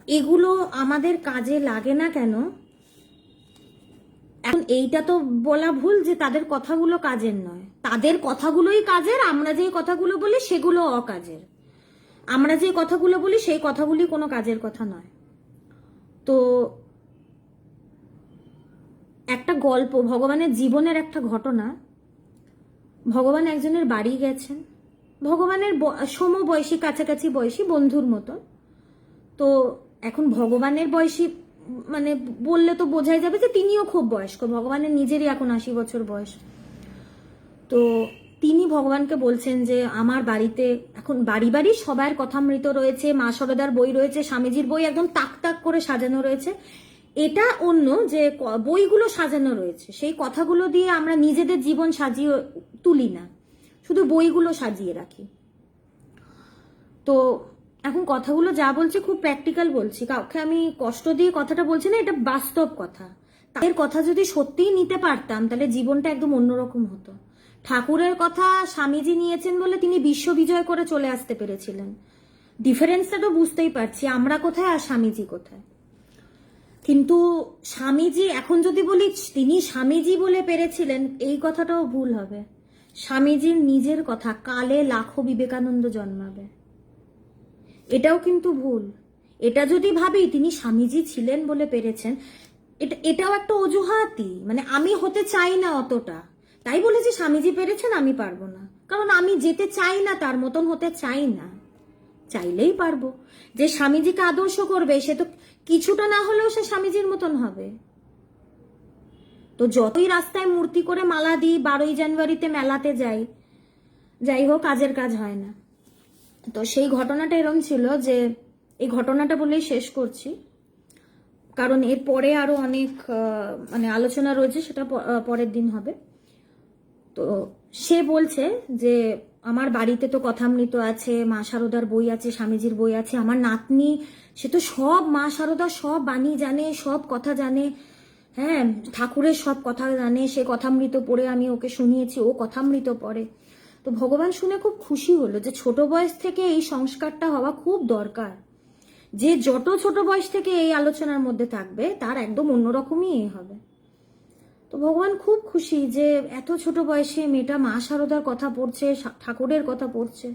এগুলো আমাদের কাজে লাগে না কেন? এখন এইটা তো বলা ভুল যে তাদের কথাগুলো কাজের নয়, তাদের কথাগুলোই কাজের। আমরা যে কথাগুলো বলি সেগুলো অকাজের। আমরা যে কথাগুলো বলি সেই কথাগুলি কোনো কাজের কথা নয়। তো একটা গল্প, ভগবানের জীবনের একটা ঘটনা। ভগবান একজনের বাড়ি গেছেন, ভগবানের সমবয়সী, কাছাকাছি বয়সী বন্ধুর মতো। তো এখন ভগবানের বয়সী মানে বললে তো বোঝাই যাবে যে তিনিও খুব বয়স্ক, ভগবানের নিজেরই এখন 80 বছর বয়স। তো তিনি ভগবানকে বলছেন যে আমার বাড়িতে এখন বাড়ি বাড়ি সবার কথামৃত রয়েছে, মা সরদার বই রয়েছে, স্বামীজির বই একদম তাক তাক করে সাজানো রয়েছে। এটা অন্য যে বইগুলো সাজানো রয়েছে সেই কথাগুলো দিয়ে আমরা নিজেদের জীবন সাজিয়ে তুলি না, শুধু বইগুলো সাজিয়ে রাখি। তো এখন কথাগুলো যা বলছি খুব প্র্যাকটিক্যাল বলছি, কাউকে আমি কষ্ট দিয়ে কথাটা বলছি না, এটা বাস্তব কথা। তাদের কথা যদি সত্যিই নিতে পারতাম তাহলে জীবনটা একদম অন্যরকম হতো। ঠাকুরের কথা স্বামীজি নিয়েছেন বলে তিনি বিশ্ব বিজয় করে চলে আসতে পেরেছিলেন। ডিফারেন্সটা তো বুঝতেই পারছি, আমরা কোথায় আর স্বামীজি কোথায়। কিন্তু স্বামীজি, এখন যদি বলি তিনি স্বামীজি বলে পেরেছিলেন, এই কথাটাও ভুল হবে। স্বামীজির নিজের কথা, কালে লাখো বিবেকানন্দ জন্মাবে, এটাও কিন্তু ভুল। এটা যদি ভাবি তিনি স্বামীজি ছিলেন বলে পেরেছেন, এটাও একটা অজুহাতই। মানে আমি হতে চাই না অতটা, তাই বলেছি স্বামীজি পেরেছেন আমি পারবো না, কারণ আমি যেতে চাই না, তার মতন হতে চাই না। চাইলেই পারবো। যে স্বামীজিকে আদর্শ করবে সে তো কিছুটা না হলেও সে স্বামীজির মতন হবে। তো যতই রাস্তায় মূর্তি করে মালা দিই, 12ই জানুয়ারিতে মেলাতে যাই, যাই হোক কাজের কাজ হয় না। তো সেই ঘটনাটা এরকম ছিল যে, এই ঘটনাটা বলেই শেষ করছি, কারণ এর পরে আরো অনেক মানে আলোচনা রয়েছে, সেটা পরের দিন হবে। তো সে বলছে যে আমার বাড়িতে তো কথামৃত আছে, মা শারদার বই আছে, স্বামীজির বই আছে, আমার নাতনি সে তো সব মা শারদার সব বাণী জানে, সব কথা জানে, হ্যাঁ ঠাকুরের সব কথা জানে, সে কথামৃত পড়ে আমি ওকে শুনিয়েছি, ও কথামৃত পড়ে। তো ভগবান শুনে খুব খুশি হলো যে ছোট বয়স থেকে এই সংস্কারটা হওয়া খুব দরকার। যে যত ছোট বয়স থেকে এই আলোচনার মধ্যে থাকবে তার একদম অন্যরকমই হবে। তো ভগবান খুব খুশি যে এত ছোট বয়সে মেয়েটা মা শারদার কথা পড়ছে, ঠাকুরের কথা পড়ছে।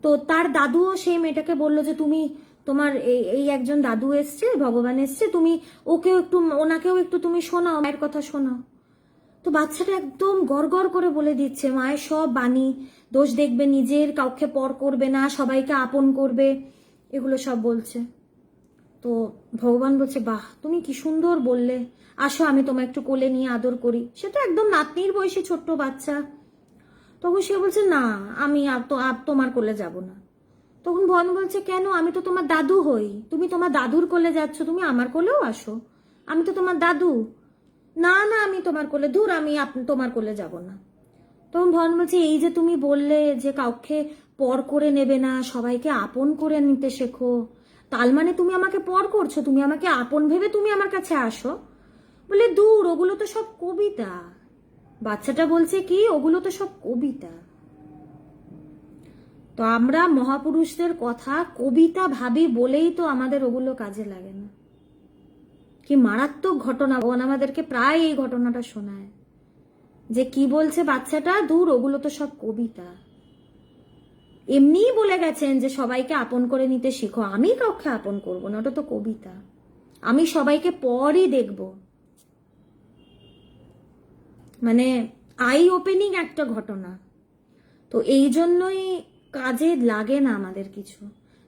তো তার দাদুও সেই মেয়েটাকে বললো যে তুমি তোমার এই একজন দাদু এসছে, ভগবান এসছে, তুমি ওনাকেও একটু তুমি শোনাও, মায়ের কথা শোনাও। তো বাচ্চাটা একদম গড়গড় করে বলে দিচ্ছে মায়ের সব বাণী, দোষ দেখবে নিজের, কাউকে পর করবে না, সবাইকে আপন করবে, এগুলো সব বলছে। তো ভগবান বলছে বাহ তুমি কি সুন্দর বললে, আসো আমি তোমায় একটু কোলে নিয়ে আদর করি। সে তো একদম নাতনির বয়সী ছোট্ট বাচ্চা। তখন সে বলছে না আমি তোমার কোলে যাব না। তখন ভগবান বলছে কেন, আমি তো তোমার দাদু হই, তুমি তোমার দাদুর কোলে যাচ্ছ, তুমি আমার কোলেও আসো, আমি তো তোমার দাদু। না না আমি তোমার কোলে, দূর আমি তোমার কোলে যাব না। তখন ভগবান বলছে এই যে তুমি বললে যে কাউকে পর করে নেবে না, সবাইকে আপন করে নিতে শেখো, তার মানে তুমি আমাকে পর করছো, তুমি আমাকে আপন ভেবে তুমি আমার কাছে আসো। বলে দূর, ওগুলো তো সব কবিতা। বাচ্চাটা বলছে কি ওগুলো তো সব কবিতা। তো আমরা মহাপুরুষদের কথা কবিতা ভাবি বলেই তো আমাদের ওগুলো কাজে লাগে না। কি মারাত্মক ঘটনা, ভগবান আমাদেরকে প্রায় এই ঘটনাটা শোনায় যে কি বলছে বাচ্চাটা, দূর ওগুলো তো সব কবিতা। এমনিই বলে গেছেন যে সবাইকে আপন করে নিতে শিখো, আমি কাউকে আপন করবো না, ওটা তো কবিতা, আমি সবাইকে পরই দেখব। মানে আই ওপেনিং একটা ঘটনা। তো এই জন্যই কাজে লাগে না আমাদের কিছু।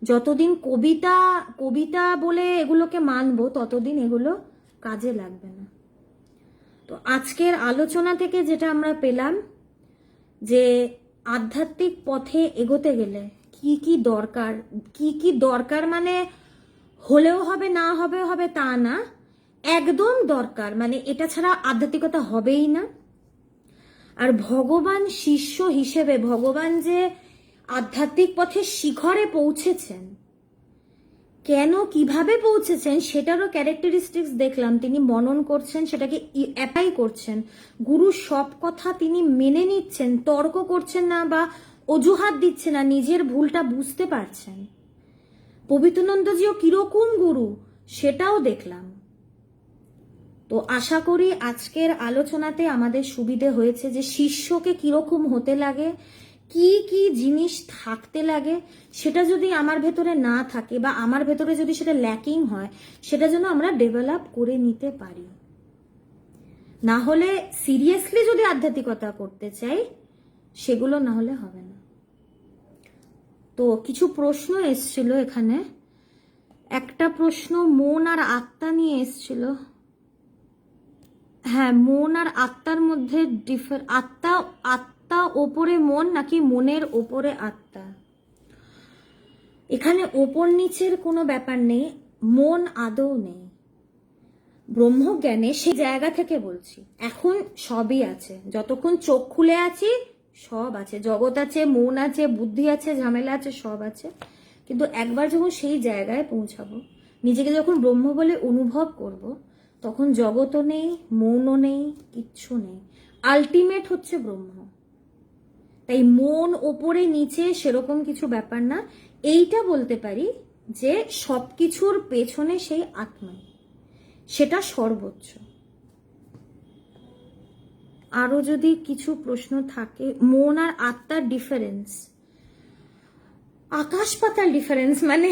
যতদিন কবিতা কবিতা বলে এগুলোকে মানবো ততদিন এগুলো কাজে লাগবে না। তো আজকের আলোচনা থেকে যেটা আমরা পেলাম যে আধ্যাত্মিক পথে এগোতে গেলে কি কি দরকার, কি কি দরকার মানে হলেও হবে না হবে হবে তা না, একদম দরকার, মানে এটা ছাড়া আধ্যাত্মিকতা হবেই না। আর ভগবান শিষ্য হিসেবে ভগবান যে আধ্যাত্মিক পথে শিখরে পৌঁছেছেন, কেন কিভাবে পৌঁছেছেন সেটারও ক্যারেক্টারিস্টিক্স দেখলাম। তিনি মনন করছেন, সেটাকে অ্যাপ্লাই করছেন, গুরুর সব কথা তিনি মেনে নিচ্ছেন, তর্ক করছেন না বা অজুহাত দিচ্ছেন না, নিজের ভুলটা বুঝতে পারছেন। পবিত্রানন্দজিও কিরকম গুরু সেটাও দেখলাম। তো আশা করি আজকের আলোচনাতে আমাদের সুবিধে হয়েছে যে শিষ্যকে কিরকম হতে লাগে, কি কি জিনিস থাকতে লাগে, সেটা যদি আমার ভেতরে না থাকে বা আমার ভেতরে যদি সেটা ল্যাকিং হয়, সেটা যেন আমরা ডেভেলপ করে নিতে পারি। না হলে সিরিয়াসলি যদি আধ্যাত্মিকতা করতে চাই সেগুলো না হলে হবে না। তো কিছু প্রশ্ন এসছিল এখানে, একটা প্রশ্ন মন আর আত্মা নিয়ে এসছিল। হ্যাঁ, মন আর আত্মার মধ্যে আত্মা ওপরে মন নাকি মনের ওপরে আত্মা? এখানে ওপর নিচের কোনো ব্যাপার নেই, মন আদৌ নেই। ব্রহ্মজ্ঞানে সেই জায়গা থেকে বলছি, এখন সবই আছে, যতক্ষণ চোখ খুলে আছি সব আছে, জগৎ আছে, মন আছে, বুদ্ধি আছে, ঝামেলা আছে, সব আছে। কিন্তু একবার যখন সেই জায়গায় পৌঁছাবো, নিজেকে যখন ব্রহ্ম বলে অনুভব করব, তখন জগৎও নেই, মনও নেই, কিচ্ছু নেই, আলটিমেট হচ্ছে ব্রহ্ম। তাই মন ওপরে নিচে সেরকম কিছু ব্যাপার না। এইটা বলতে পারি যে সবকিছুর পেছনে সেই আত্মাই, সেটা সর্বোচ্চ। আরো যদি কিছু প্রশ্ন থাকে, মন আর আত্মার ডিফারেন্স, আকাশ পাতাল ডিফারেন্স। মানে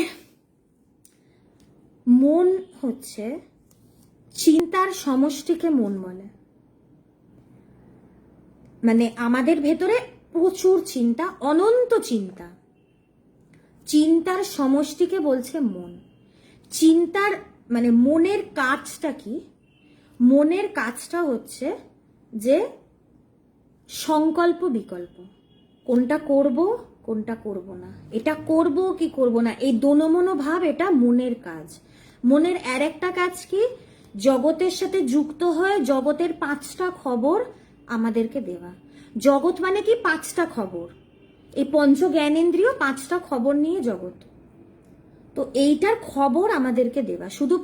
মন হচ্ছে চিন্তার সমষ্টিকে মন বলে। মানে আমাদের ভেতরে প্রচুর চিন্তা, অনন্ত চিন্তা, চিন্তার সমষ্টিকে বলছে মন। চিন্তার মানে মনের কাজটা কি? মনের কাজটা হচ্ছে যে সংকল্প বিকল্প, কোনটা করব কোনটা করব না, এটা করব কি করব না, এই দোনোমনো ভাব, এটা মনের কাজ। মনের আর একটা কাজ কি? জগতের সাথে যুক্ত হয়ে জগতের 5টা খবর আমাদেরকে দেওয়া। জগৎ মানে কি? 5টা খবর। এই পঞ্চ জ্ঞানেন্দ্রিয় 5টা খবর নিয়ে জগৎ। তো এইটার খবর আমাদেরকে দেওয়া। শুধু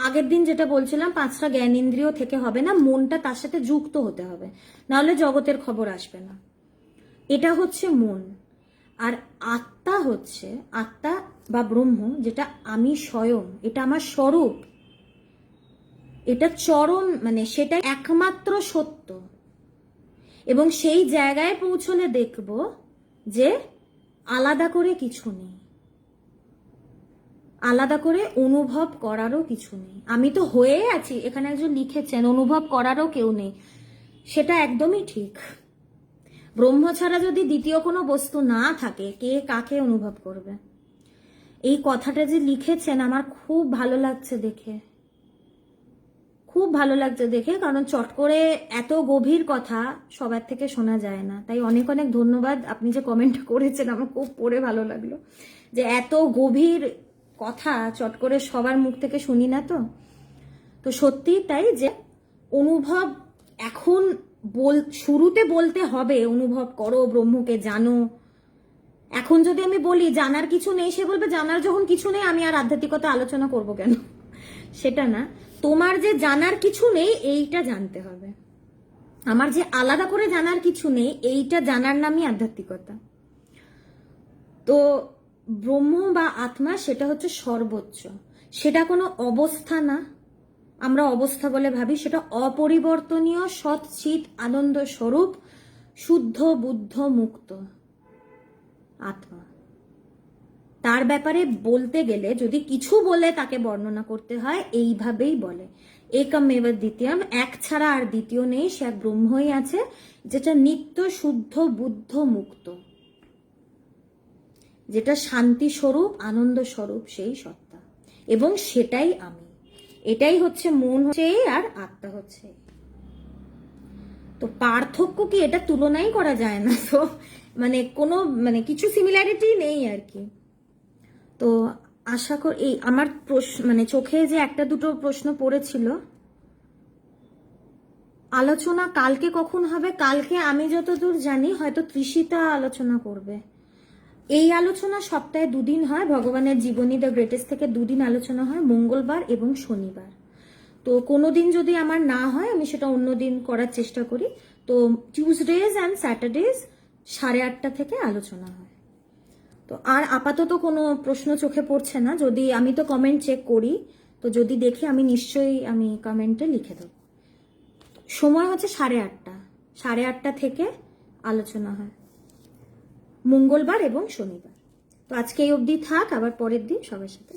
আগের দিন যেটা বলছিলাম 5টা জ্ঞানেন্দ্রিয় থেকে হবে না, মনটা তার সাথে যুক্ত হতে হবে, নাহলে জগতের খবর আসবে না। এটা হচ্ছে মন। আর আত্মা হচ্ছে, আত্মা বা ব্রহ্ম, যেটা আমি স্বয়ং, এটা আমার স্বরূপ, এটা চরম, মানে সেটা একমাত্র সত্য। এবং সেই জায়গায় পৌঁছলে দেখব যে আলাদা করে কিছু নেই, আলাদা করে অনুভব করারও কিছু নেই। আমি তো হয়ে আছি, এখানে একজন লিখেছেন অনুভব করারও কেউ নেই, সেটা একদমই ঠিক। ব্রহ্ম ছাড়া যদি দ্বিতীয় কোনো বস্তু না থাকে, কে কাকে অনুভব করবে? এই কথাটা যে লিখেছেন আমার খুব ভালো লাগছে দেখে, খুব ভালো লাগছে দেখে, কারণ চট করে এত গভীর কথা সবার থেকে শোনা যায় না। তাই অনেক অনেক ধন্যবাদ, আপনি যে কমেন্ট করেছেন আমার খুব পড়ে ভালো লাগলো, যে এত গভীর কথা চট করে সবার মুখ থেকে শুনি না। তো সত্যি তাই, যে অনুভব এখন শুরুতে বলতে হবে অনুভব করো, ব্রহ্মকে জানো। এখন যদি আমি বলি জানার কিছু নেই, সে বলবে জানার যখন কিছু নেই আমি আর আধ্যাত্মিকতা আলোচনা করব কেন? সেটা না, তোমার যে জানার কিছু নেই এইটা জানতে হবে। আমার যে আলাদা করে জানার কিছু নেই, এইটা জানার নামই আধ্যাত্মিকতা। তো ব্রহ্ম বা আত্মা সেটা হচ্ছে সর্বোচ্চ, সেটা কোনো অবস্থা না, আমরা অবস্থা বলে ভাবি। সেটা অপরিবর্তনীয় সৎ চিৎ আনন্দ স্বরূপ, শুদ্ধ বুদ্ধ মুক্ত আত্মা। তার ব্যাপারে বলতে গেলে যদি কিছু বলে তাকে বর্ণনা করতে হয় এইভাবেই বলে, একমেব দ্বিতীয়ম, এক ছাড়া আর দ্বিতীয় নেই, সে এক ব্রহ্মই আছে, যেটা নিত্য শুদ্ধ বুদ্ধ মুক্ত, যেটা শান্তি স্বরূপ আনন্দ স্বরূপ, সেই সত্তা। এবং সেটাই আমি। এটাই হচ্ছে মন হচ্ছে এই, আর আত্মা হচ্ছে এই। তো পার্থক্য কি? এটা তুলনাই করা যায় না। তো মানে কোনো মানে কিছু সিমিলারিটি নেই আর কি। তো আশা করি এই আমার প্রশ্ন মানে চোখে যে একটা দুটো প্রশ্ন পড়েছিল, আলোচনা কালকে কখন হবে? কালকে আমি যতদূর জানি হয়তো তৃষিতা আলোচনা করবে। এই আলোচনা সপ্তাহে 2 দিন হয়, ভগবানের জীবনী দ্য গ্রেটেস্ট থেকে 2 দিন আলোচনা হয়, মঙ্গলবার এবং শনিবার। তো কোনো দিন যদি আমার না হয় আমি সেটা অন্য দিন করার চেষ্টা করি। তো টিউসডেজ অ্যান্ড স্যাটারডেজ 8:30 থেকে আলোচনা হয়। তো আর আপাতত কোনো প্রশ্ন চোখে পড়ছে না। যদি আমি তো কমেন্ট চেক করি, তো যদি দেখি আমি নিশ্চয়ই আমি কমেন্টে লিখে দেব। সময় হচ্ছে 8:30, 8:30 থেকে আলোচনা হয় মঙ্গলবার এবং শনিবার। তো আজকে এই অবধি থাক, আবার পরের দিন সবার সাথে